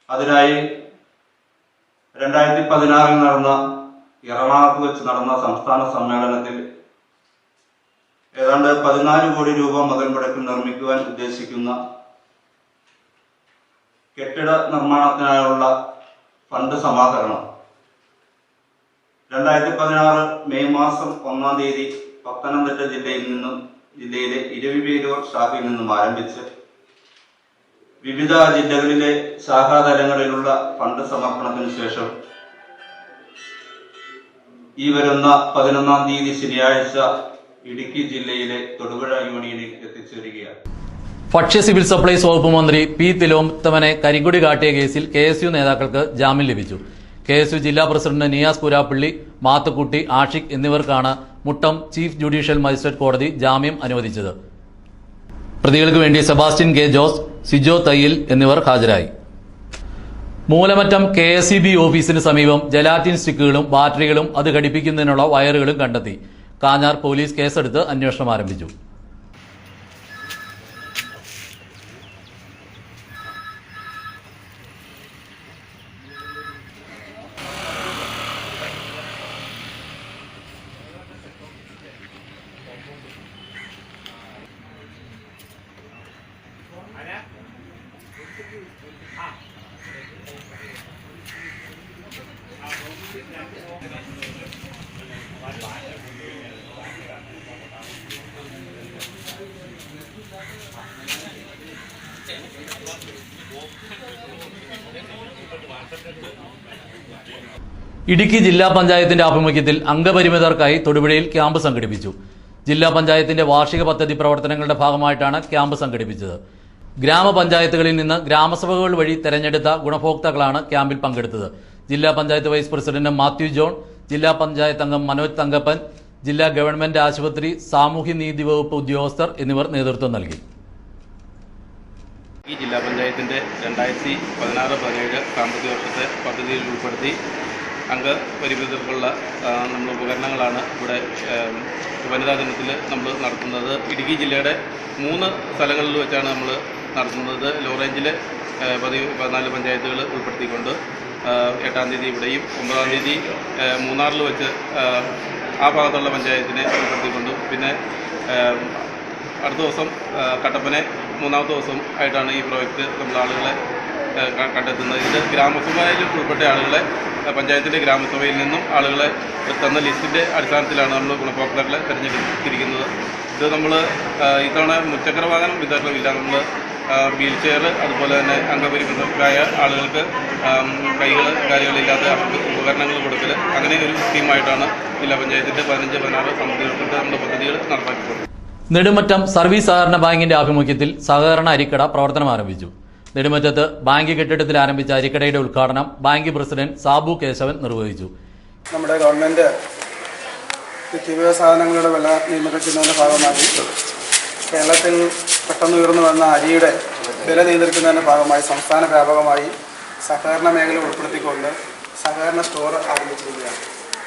അതിനായി 2016 നടന്ന എറണാകുളത്ത് വെച്ച് നടന്ന സംസ്ഥാന സമ്മേളനത്തിൽ ഏതാണ്ട് 14 കോടി രൂപ മുതൽ മുടക്കി നിർമ്മിക്കുവാൻ ഉദ്ദേശിക്കുന്ന കെട്ടിട നിർമ്മാണത്തിനായുള്ള ഫണ്ട് സമാഹരണം 2016 മെയ് മാസം 1-ാം തീയതി പത്തനംതിട്ട ജില്ലയിലെ ഇരവിപേരൂർ ശാഖയിൽ നിന്നും ആരംഭിച്ച് വിവിധ ജില്ലകളിലെ ശാഖാതലങ്ങളിലുള്ള ഫണ്ട് സമർപ്പണത്തിന് ശേഷം ഈ വരുന്ന 11-ാം തീയതി ശനിയാഴ്ച ഇടുക്കി ജില്ലയിലെ തൊടുപുഴ യൂണിയനിൽ എത്തിച്ചേരുകയാണ്.
ഭക്ഷ്യ സിവിൽ സപ്ലൈസ് വകുപ്പ് മന്ത്രി പി തിലോത്തമനെ കരിങ്കൊടി കാട്ടിയ കേസിൽ KSU നേതാക്കൾക്ക് ജാമ്യം ലഭിച്ചു. KSU ജില്ലാ പ്രസിഡന്റ് നിയാസ് പുരാപ്പള്ളി, മാത്തുക്കുട്ടി, ആഷിഖ് എന്നിവർക്കാണ് മുട്ടം ചീഫ് ജുഡീഷ്യൽ മജിസ്ട്രേറ്റ് കോടതി ജാമ്യം അനുവദിച്ചത്. പ്രതികൾക്ക് വേണ്ടി സെബാസ്റ്റ്യൻ കെ ജോസ്, സിജോ തയ്യിൽ എന്നിവർ ഹാജരായി. മൂലമറ്റം KSEB ഓഫീസിന് സമീപം ജലാറ്റിൻ സ്റ്റിക്കുകളും ബാറ്ററികളും അത് ഘടിപ്പിക്കുന്നതിനുള്ള വയറുകളും കണ്ടെത്തി. കാഞ്ഞാർ പോലീസ് കേസെടുത്ത് അന്വേഷണം ആരംഭിച്ചു. ഇടുക്കി ജില്ലാ പഞ്ചായത്തിന്റെ ആഭിമുഖ്യത്തിൽ അംഗപരിമിതർക്കായി തൊടുപുഴയിൽ ക്യാമ്പ് സംഘടിപ്പിച്ചു. ജില്ലാ പഞ്ചായത്തിന്റെ വാർഷിക പദ്ധതി പ്രവർത്തനങ്ങളുടെ ഭാഗമായിട്ടാണ് ക്യാമ്പ് സംഘടിപ്പിച്ചത്. ഗ്രാമപഞ്ചായത്തുകളിൽ നിന്ന് ഗ്രാമസഭകൾ വഴി തെരഞ്ഞെടുത്ത ഗുണഭോക്താക്കളാണ് ക്യാമ്പിൽ പങ്കെടുത്തത്. ജില്ലാ panchayat vice president Mathew John, ജില്ലാ പഞ്ചായത്ത് അംഗം മനോജ് തങ്കപ്പൻ, ജില്ലാ ഗവൺമെന്റ് ആശുപത്രി സാമൂഹ്യനീതി വകുപ്പ് ഉദ്യോഗസ്ഥർ എന്നിവർ നേതൃത്വം നൽകി.
ഈ ജില്ലാ പഞ്ചായത്തിന്റെ 2016-17 സാമ്പത്തിക വർഷത്തെ പദ്ധതിയിൽ ഉൾപ്പെടുത്തി അംഗപരിമിതർക്കുള്ള നമ്മൾ ഉപകരണങ്ങളാണ് ഇവിടെ വനിതാ ദിനത്തിൽ നമ്മൾ നടത്തുന്നത്. ഇടുക്കി ജില്ലയുടെ 3 സ്ഥലങ്ങളിൽ വെച്ചാണ് നമ്മൾ നടത്തുന്നത്. ലോ റേഞ്ചിലെ 14 പഞ്ചായത്തുകൾ ഉൾപ്പെടുത്തിക്കൊണ്ട് 8-ാം തീയതി ഇവിടെയും 9-ാം തീയതി മൂന്നാറിൽ വെച്ച് ആ ഭാഗത്തുള്ള പഞ്ചായത്തിനെ ഉൾപ്പെടുത്തിക്കൊണ്ടും പിന്നെ അടുത്ത ദിവസം കട്ടപ്പനെ 3-ാമത്തെ ദിവസം ആയിട്ടാണ് ഈ പ്രോജക്റ്റ് നമ്മൾ ആളുകളെ കണ്ടെത്തുന്നത്. ഇത് ഗ്രാമസഭയിൽ ഉൾപ്പെട്ട ആളുകളെ പഞ്ചായത്തിൻ്റെ ഗ്രാമസഭയിൽ നിന്നും ആളുകളെ തന്ന ലിസ്റ്റിൻ്റെ അടിസ്ഥാനത്തിലാണ് നമ്മൾ ഗുണഭോക്താക്കളെ തിരഞ്ഞെടുത്തിരിക്കുന്നത്. ഇത് നമ്മൾ ഇത്തവണ മുച്ചക്ര വാഹനം വിതരണമില്ല. നമ്മൾ വീൽ ചെയർ, അതുപോലെ തന്നെ അംഗപരിമിതരായ ആളുകൾക്ക് കൈകൾ കാര്യങ്ങളില്ലാത്ത അവർക്ക് ഉപകരണങ്ങൾ കൊടുക്കൽ, അങ്ങനെ ഒരു സ്കീമായിട്ടാണ് ജില്ലാ പഞ്ചായത്തിൻ്റെ 15-16 സമിതികൾക്കിട്ട് നമ്മുടെ പദ്ധതികൾ നടപ്പാക്കിയിട്ടുള്ളത്.
നെടുമറ്റം സർവീസ് സഹകരണ ബാങ്കിന്റെ ആഭിമുഖ്യത്തിൽ സഹകരണ അരിക്കട പ്രവർത്തനം ആരംഭിച്ചു. നെടുമറ്റത്ത് ബാങ്ക് കെട്ടിടത്തിൽ ആരംഭിച്ച അരിക്കടയുടെ ഉദ്ഘാടനം ബാങ്ക് പ്രസിഡന്റ് സാബു കേശവൻ നിർവഹിച്ചു.
നമ്മുടെ ഗവൺമെന്റ് നിത്യോപയോഗ സാധനങ്ങളുടെ വില നിയന്ത്രിക്കുന്നതിന്റെ ഭാഗമായി കേരളത്തിൽ പെട്ടെന്ന് ഉയർന്നു വന്ന അരിയുടെ വില നിയന്ത്രിക്കുന്നതിന്റെ ഭാഗമായി സംസ്ഥാന വ്യാപകമായി സഹകരണ മേഖല ഉൾപ്പെടുത്തിക്കൊണ്ട് സഹകരണ സ്റ്റോർ ആരംഭിച്ചിരിക്കുകയാണ്.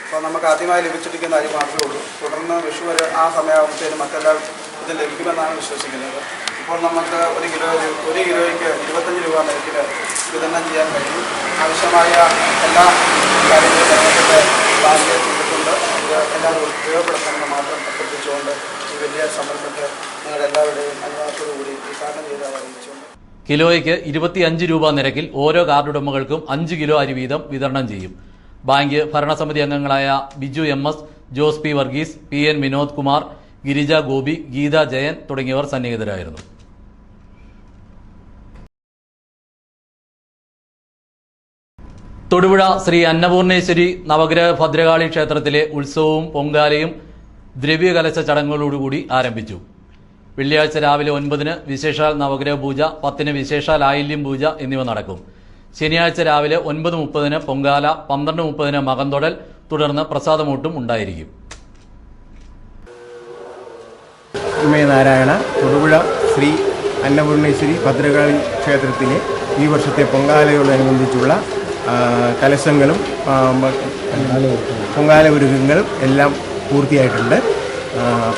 അപ്പോൾ നമുക്ക് ആദ്യമായി ലഭിച്ചിരിക്കുന്ന അരി മാത്രമേ ഉള്ളൂ. തുടർന്ന് വിഷു വരെ ആ സമയമാകുമ്പോഴത്തേനും മറ്റെല്ലാം ഇത് ലഭിക്കുമെന്നാണ് വിശ്വസിക്കുന്നത്. ഇപ്പോൾ നമുക്ക് ഒരു കിലോയ്ക്ക് 25 രൂപ നിരക്കിൽ വിതരണം ചെയ്യാൻ കഴിയും. ആവശ്യമായ എല്ലാ കാര്യങ്ങളും കേരളത്തിൻ്റെ ബാങ്ക് ചെയ്തിട്ടുണ്ട്. ഇത് എല്ലാവരും ഉപയോഗപ്പെടുത്തണമെന്ന് മാത്രം അഭ്യർത്ഥിച്ചുകൊണ്ട് ഈ വലിയ സംരംഭത്തെ നിങ്ങളെല്ലാവരുടെയും അനുവാദത്തോടുകൂടി ഉദ്ഘാടനം ചെയ്ത് അറിയിച്ചുകൊണ്ട്
കിലോയ്ക്ക് 25 രൂപ നിരക്കിൽ ഓരോ കാർഡ് ഉടമകൾക്കും 5 കിലോ അരി വീതം വിതരണം ചെയ്യും. ബാങ്ക് ഭരണസമിതി അംഗങ്ങളായ Biju MS, Jose P Varghese, PN Vinod Kumar, Girija Gopi, Geetha Jayan തുടങ്ങിയവർ സന്നിഹിതരായിരുന്നു. തൊടുപുഴ ശ്രീ അന്നപൂർണേശ്വരി നവഗ്രഹ ഭദ്രകാളി ക്ഷേത്രത്തിലെ ഉത്സവവും പൊങ്കാലയും ദ്രവ്യകലശ ചടങ്ങുകളോടുകൂടി ആരംഭിച്ചു. വെള്ളിയാഴ്ച രാവിലെ 9-ന് വിശേഷാൽ നവഗ്രഹ പൂജ, 10-ന് വിശേഷാൽ ആയില്യം പൂജ എന്നിവ നടക്കും. ശനിയാഴ്ച രാവിലെ 9:30-ന് പൊങ്കാല, 12:30-ന് മകംതൊടൽ, തുടർന്ന് പ്രസാദമൂട്ടും ഉണ്ടായിരിക്കും.
നാരായണ തൊടുപുഴ ശ്രീ അന്നപൂർണേശ്വരി ഭദ്രകാളി ക്ഷേത്രത്തിലെ ഈ വർഷത്തെ പൊങ്കാലയോടനുബന്ധിച്ചുള്ള കലശങ്ങളും പൊങ്കാല ഒരുക്കങ്ങളും എല്ലാം പൂർത്തിയായിട്ടുണ്ട്.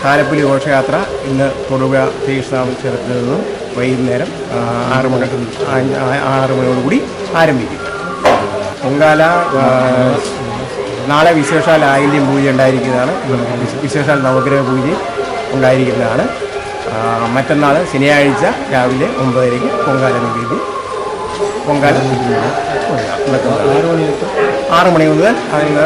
താലപ്പൊലി ഘോഷയാത്ര ഇന്ന് തൊടുപുഴ ശ്രീകൃഷ്ണ ക്ഷേത്രത്തിൽ നിന്നും വൈകുന്നേരം 6 മണിയോടുകൂടി ആരംഭിക്കും. പൊങ്കാല നാളെ വിശേഷാൽ ആയില്യം പൂജ ഉണ്ടായിരിക്കുന്നതാണ്. വിശേഷാൽ നവഗ്രഹ പൂജ ഉണ്ടായിരിക്കുന്നതാണ്. മറ്റന്നാൾ ശനിയാഴ്ച രാവിലെ 9:30 പൊങ്കാല നിവേദ്യം പൊങ്കാല 6 മണി മുതൽ അതിന്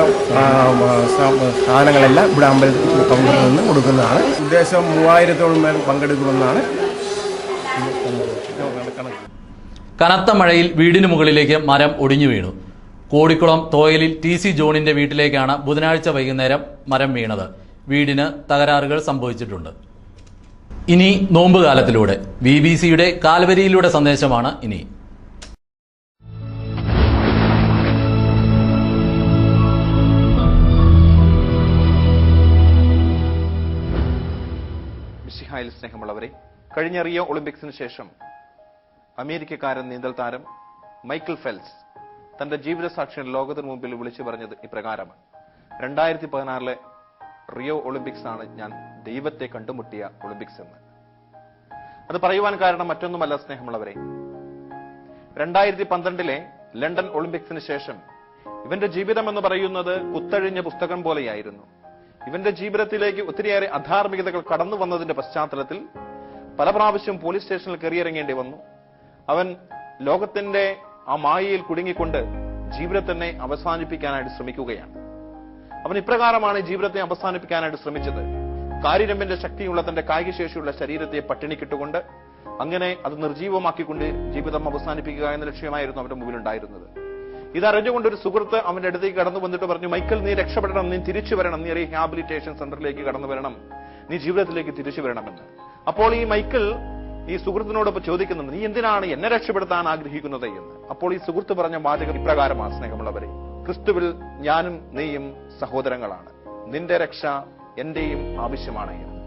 സാധനങ്ങളെല്ലാം ഇവിടെ അമ്പലത്തിൽ കൗണ്ടറിൽ നിന്ന് കൊടുക്കുന്നതാണ്. ഉദ്ദേശം 3000-ഓളം പേർ പങ്കെടുക്കുമെന്നാണ് കണക്ക്.
കനത്ത മഴയിൽ വീടിന് മുകളിലേക്ക് മരം ഒടിഞ്ഞു വീണു. കോടിക്കുളം തോയലിൽ TC ജോണിന്റെ വീട്ടിലേക്കാണ് ബുധനാഴ്ച വൈകുന്നേരം മരം വീണത്. വീടിന് തകരാറുകൾ സംഭവിച്ചിട്ടുണ്ട്. ഇനി നോമ്പുകാലത്തിലൂടെ BBC-യുടെ കാൽവരിയിലൂടെ സന്ദേശമാണ് ഇനി.
മിശിഹായിൽ സ്നേഹമുള്ളവരെ, കഴിഞ്ഞ റിയോ ഒളിമ്പിക്സിന് ശേഷം അമേരിക്കക്കാരൻ നീന്തൽ താരം മൈക്കിൾ ഫെൽപ്സ് തന്റെ ജീവിത സാക്ഷ്യം ലോകത്തിന് മുമ്പിൽ വിളിച്ചു പറഞ്ഞത് ഇപ്രകാരമാണ്: 2016 റിയോ ഒളിമ്പിക്സ് ആണ് ഞാൻ ദൈവത്തെ കണ്ടുമുട്ടിയ ഒളിമ്പിക്സ് എന്ന്. അത് പറയുവാൻ കാരണം മറ്റൊന്നുമല്ല സ്നേഹമുള്ളവരെ, 2012 ലണ്ടൻ ഒളിമ്പിക്സിന് ശേഷം ഇവന്റെ ജീവിതം എന്ന് പറയുന്നത് കുത്തഴിഞ്ഞ പുസ്തകം പോലെയായിരുന്നു. ഇവന്റെ ജീവിതത്തിലേക്ക് ഒത്തിരിയേറെ അധാർമികതകൾ കടന്നു വന്നതിന്റെ പശ്ചാത്തലത്തിൽ പല പ്രാവശ്യം പോലീസ് സ്റ്റേഷനിൽ കയറിയിറങ്ങേണ്ടി വന്നു. അവൻ ലോകത്തിന്റെ ആ മായയിൽ കുടുങ്ങിക്കൊണ്ട് ജീവിതത്തിനെ അവസാനിപ്പിക്കാനായിട്ട് ശ്രമിക്കുകയാണ്. അവൻ ഇപ്രകാരമാണ് ജീവിതത്തെ അവസാനിപ്പിക്കാനായിട്ട് ശ്രമിച്ചത്. കാര്യരമ്പിന്റെ ശക്തിയുള്ള തന്റെ കായികശേഷിയുള്ള ശരീരത്തെ പട്ടിണിക്കിട്ടുകൊണ്ട് അങ്ങനെ അത് നിർജീവമാക്കിക്കൊണ്ട് ജീവിതം അവസാനിപ്പിക്കുക എന്ന ലക്ഷ്യമായിരുന്നു അവന്റെ മുമ്പിലുണ്ടായിരുന്നത്. ഇതറിഞ്ഞുകൊണ്ട് ഒരു സുഹൃത്ത് അവന്റെ അടുത്തേക്ക് കടന്നു വന്നിട്ട് പറഞ്ഞു: മൈക്കിൾ, നീ രക്ഷപ്പെടണം, നീ തിരിച്ചു വരണം, നീ റീഹാബിലിറ്റേഷൻ സെന്ററിലേക്ക് കടന്നു വരണം, നീ ജീവിതത്തിലേക്ക് തിരിച്ചു വരണമെന്ന്. അപ്പോൾ ഈ മൈക്കിൾ ഈ സുഹൃത്തിനോടൊപ്പം ചോദിക്കുന്നുണ്ട്: നീ എന്തിനാണ് എന്നെ രക്ഷപ്പെടുത്താൻ ആഗ്രഹിക്കുന്നത് എന്ന്. അപ്പോൾ ഈ സുഹൃത്ത് പറഞ്ഞ വാചകം ഇപ്രകാരമാണ് സ്നേഹമുള്ളവരെ: ക്രിസ്തുവിൽ ഞാനും നീയും സഹോദരങ്ങളാണ്, നിന്റെ രക്ഷ എന്റെയും ആവശ്യമാണ് എന്ന്.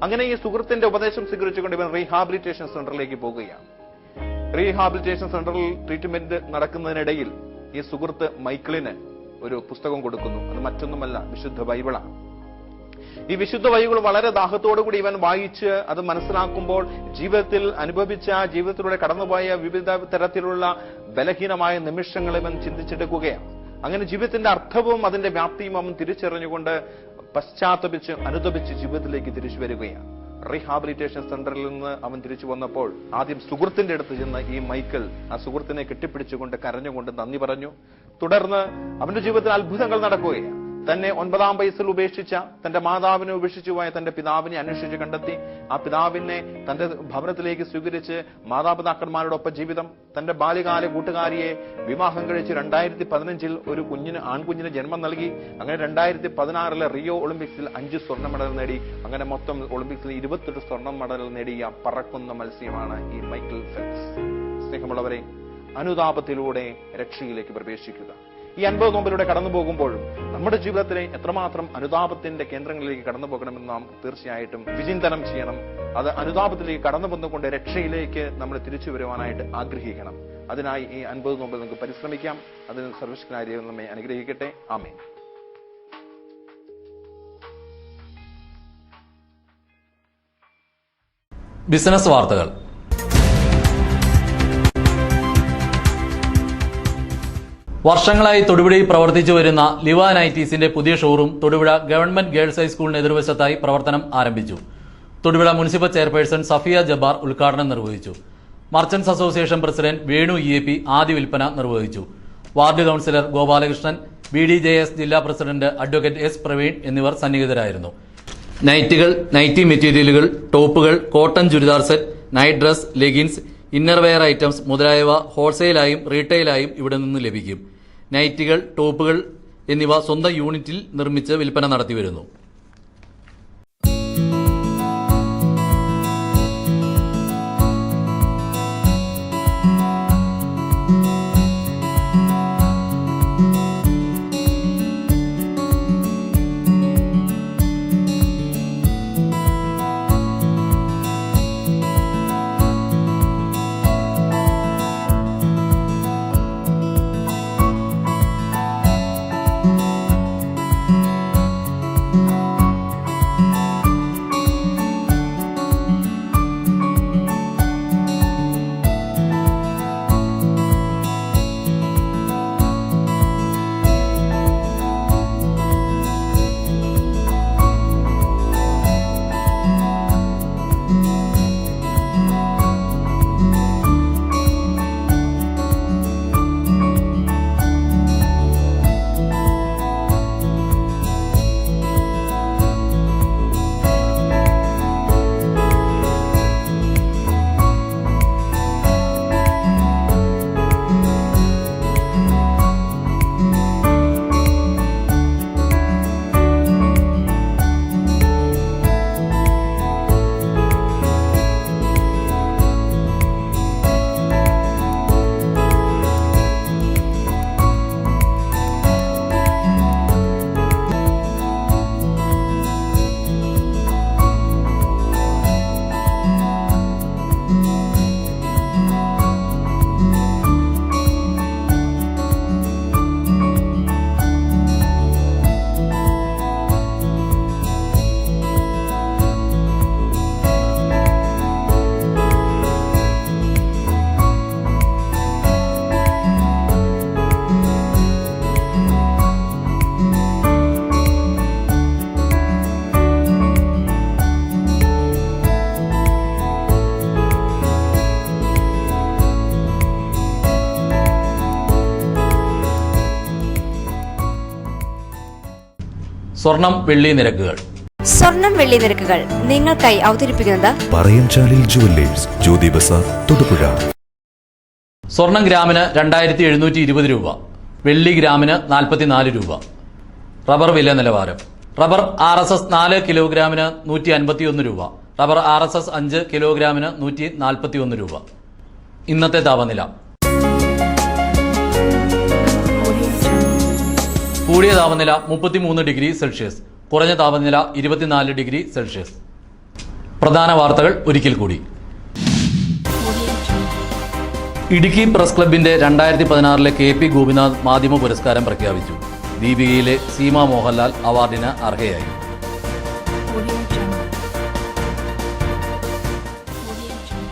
അങ്ങനെ ഈ സുഹൃത്തിന്റെ ഉപദേശം സ്വീകരിച്ചുകൊണ്ട് ഇവൻ റീഹാബിലിറ്റേഷൻ സെന്ററിലേക്ക് പോവുകയാണ്. റീഹാബിലിറ്റേഷൻ സെന്ററിൽ ട്രീറ്റ്മെന്റ് നടക്കുന്നതിനിടയിൽ ഈ സുഹൃത്ത് മൈക്കിളിന് ഒരു പുസ്തകം കൊടുക്കുന്നു. അത് മറ്റൊന്നുമല്ല, വിശുദ്ധ ബൈബിളാണ്. ഈ വിശുദ്ധ ബൈബിൾ വളരെ ദാഹത്തോടുകൂടി ഇവൻ വായിച്ച് അത് മനസ്സിലാക്കുമ്പോൾ ജീവിതത്തിൽ അനുഭവിച്ച, ജീവിതത്തിലൂടെ കടന്നുപോയ വിവിധ തരത്തിലുള്ള ബലഹീനമായ നിമിഷങ്ങൾ ഇവൻ ചിന്തിച്ചെടുക്കുകയാണ്. അങ്ങനെ ജീവിതത്തിന്റെ അർത്ഥവും അതിന്റെ വ്യാപ്തിയും അവൻ തിരിച്ചറിഞ്ഞുകൊണ്ട് പശ്ചാത്തപിച്ച് അനുദപിച്ച് ജീവിതത്തിലേക്ക് തിരിച്ചു വരികയാണ്. റീഹാബിലിറ്റേഷൻ സെന്ററിൽ നിന്ന് അവൻ തിരിച്ചു വന്നപ്പോൾ ആദ്യം സുഹൃത്തിന്റെ അടുത്ത് ചെന്ന് ഈ മൈക്കിൾ ആ സുഹൃത്തിനെ കെട്ടിപ്പിടിച്ചുകൊണ്ട് കരഞ്ഞുകൊണ്ട് നന്ദി പറഞ്ഞു. തുടർന്ന് അവന്റെ ജീവിതത്തിൽ അത്ഭുതങ്ങൾ നടക്കുകയാണ്. തന്നെ 9-ാം വയസ്സിൽ ഉപേക്ഷിച്ച, തന്റെ മാതാവിനെ ഉപേക്ഷിച്ചു പോയ തന്റെ പിതാവിനെ അന്വേഷിച്ച് കണ്ടെത്തി ആ പിതാവിനെ തന്റെ ഭവനത്തിലേക്ക് സ്വീകരിച്ച് മാതാപിതാക്കന്മാരോടൊപ്പം ജീവിതം, തന്റെ ബാല്യകാല കൂട്ടുകാരിയെ വിവാഹം കഴിച്ച് 2015 ഒരു ആൺകുഞ്ഞിന് ജന്മം നൽകി. അങ്ങനെ 2016 റിയോ ഒളിമ്പിക്സിൽ 5 സ്വർണ്ണ മെഡൽ നേടി. അങ്ങനെ മൊത്തം ഒളിമ്പിക്സിൽ 28 സ്വർണ്ണ മെഡൽ നേടിയ പറക്കുന്ന മത്സ്യമാണ് ഈ മൈക്കിൾ ഫെൽപ്സ്. സ്നേഹമുള്ളവരെ, അനുതാപത്തിലൂടെ രക്ഷയിലേക്ക് പ്രവേശിക്കുക. ഈ 50 നോമ്പിലൂടെ കടന്നു പോകുമ്പോഴും നമ്മുടെ ജീവിതത്തിലെ എത്രമാത്രം അനുതാപത്തിന്റെ കേന്ദ്രങ്ങളിലേക്ക് കടന്നു പോകണമെന്ന് നാം തീർച്ചയായിട്ടും വിചിന്തനം ചെയ്യണം. അത് അനുതാപത്തിലേക്ക് കടന്നു വന്നുകൊണ്ട് രക്ഷയിലേക്ക് നമ്മൾ തിരിച്ചു വരുവാനായിട്ട് ആഗ്രഹിക്കണം. അതിനായി ഈ 50 നോമ്പിൽ നമുക്ക് പരിശ്രമിക്കാം. അതിന് സർവശക്തനായ ദൈവം നമ്മെ അനുഗ്രഹിക്കട്ടെ. ആമേൻ.
ബിസിനസ് വാർത്തകൾ. വർഷങ്ങളായി തൊടുപുഴയിൽ പ്രവർത്തിച്ചു വരുന്ന ലിവ നൈറ്റീസിന്റെ പുതിയ ഷോറൂം തൊടുപുഴ ഗവൺമെന്റ് ഗേൾസ് ഹൈസ്കൂളിന് എതിർവശത്തായി പ്രവർത്തനം ആരംഭിച്ചു. തൊടുപുഴ മുനിസിപ്പൽ ചെയർപേഴ്സൺ സഫിയ ജബ്ബാർ ഉദ്ഘാടനം നിർവഹിച്ചു. Merchants association president Venu EAP ആദ്യ വിൽപ്പന നിർവഹിച്ചു. വാർഡ് കൌൺസിലർ ഗോപാലകൃഷ്ണൻ, BDJS ജില്ലാ പ്രസിഡന്റ് അഡ്വക്കേറ്റ് S പ്രവീൺ എന്നിവർ സന്നിഹിതരായിരുന്നു. നൈറ്റികൾ, നൈറ്റി മെറ്റീരിയലുകൾ, ടോപ്പുകൾ, cotton churidar set, night dress, leggings, innerwear items മുതലായവ ഹോൾസെയിലായും റീറ്റെയിലായും ഇവിടെ നിന്ന് ലഭിക്കും. നൈറ്റികൾ, ടോപ്പുകൾ എന്നിവ സ്വന്തം യൂണിറ്റിൽ നിർമ്മിച്ച് വിൽപ്പന നടത്തിവരുന്നു. സ്വർണം വെള്ളി നിരക്കുകൾ.
സ്വർണം വെള്ളി നിരക്കുകൾ നിങ്ങൾക്കായി അവതരിപ്പിക്കുന്നത്
പറയൻചാലിൽ ജുവല്ലേഴ്സ്, ജ്യോതി ബസാർ, തൊടുപുഴ.
സ്വർണം ഗ്രാമിന് 2720 രൂപ, വെള്ളി ഗ്രാമിന് 44 രൂപ. റബ്ബർ വില നിലവാരം. റബ്ബർ RSS 4 കിലോഗ്രാമിന് 151 രൂപ. റബ്ബർ RSS 5 കിലോഗ്രാമിന് 141 രൂപ. ഇന്നത്തെ താപനില. കൂടിയ താപനില 33 ഡിഗ്രി സെൽഷ്യസ്, കുറഞ്ഞ താപനില 24 ഡിഗ്രി സെൽഷ്യസ്. പ്രധാന വാർത്തകൾ ഒരിക്കൽ കൂടി. ഇടുക്കി പ്രസ് ക്ലബിന്റെ 2016 KP ഗോപിനാഥ് മാധ്യമ പുരസ്കാരം പ്രഖ്യാപിച്ചു. ദീപികയിലെ സീമ മോഹൻലാൽ അവാർഡിന് അർഹയായി.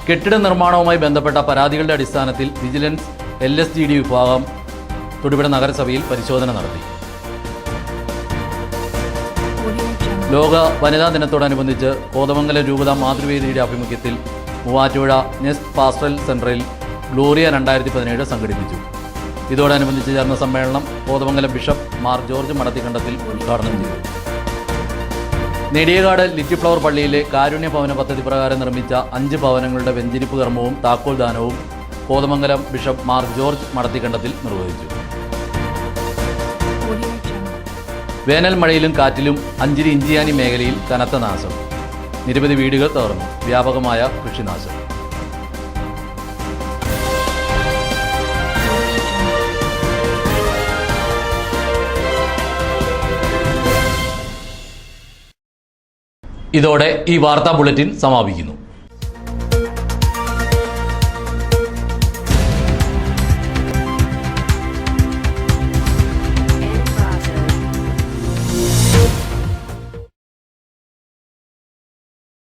കെട്ടിട നിർമ്മാണവുമായി ബന്ധപ്പെട്ട പരാതികളുടെ അടിസ്ഥാനത്തിൽ വിജിലൻസ് LSGD വിഭാഗം തൊടുപുഴ നഗരസഭയിൽ പരിശോധന നടത്തി. ലോക വനിതാ ദിനത്തോടനുബന്ധിച്ച് കോതമംഗലം രൂപത മാതൃവേദിയുടെ ആഭിമുഖ്യത്തിൽ മൂവാറ്റുപുഴ നെസ്റ്റ് പാസ്റ്ററൽ സെന്ററിൽ ഗ്ലോറിയ 2017 സംഘടിപ്പിച്ചു. ഇതോടനുബന്ധിച്ച് ചേർന്ന സമ്മേളനം കോതമംഗലം ബിഷപ്പ് മാർ ജോർജ് മടത്തിക്കണ്ടത്തിൽ ഉദ്ഘാടനം ചെയ്തു. നെടിയകാട് ലിറ്റിൽ ഫ്ലവർ പള്ളിയിലെ കാരുണ്യ ഭവന പദ്ധതി പ്രകാരം നിർമ്മിച്ച 5 ഭവനങ്ങളുടെ വെഞ്ചരിപ്പ് കർമ്മവും താക്കോൽ ദാനവും കോതമംഗലം ബിഷപ്പ് മാർ ജോർജ് മടത്തിക്കണ്ടത്തിൽ നിർവഹിച്ചു. വേനൽ മഴയിലും കാറ്റിലും അഞ്ചിരി ഇഞ്ചിയാനി മേഖലയിൽ കനത്ത നാശം. നിരവധി വീടുകൾ തകർന്നു. വ്യാപകമായ കൃഷിനാശം. ഇതോടെ ഈ വാർത്താ ബുള്ളറ്റിൻ സമാപിക്കുന്നു.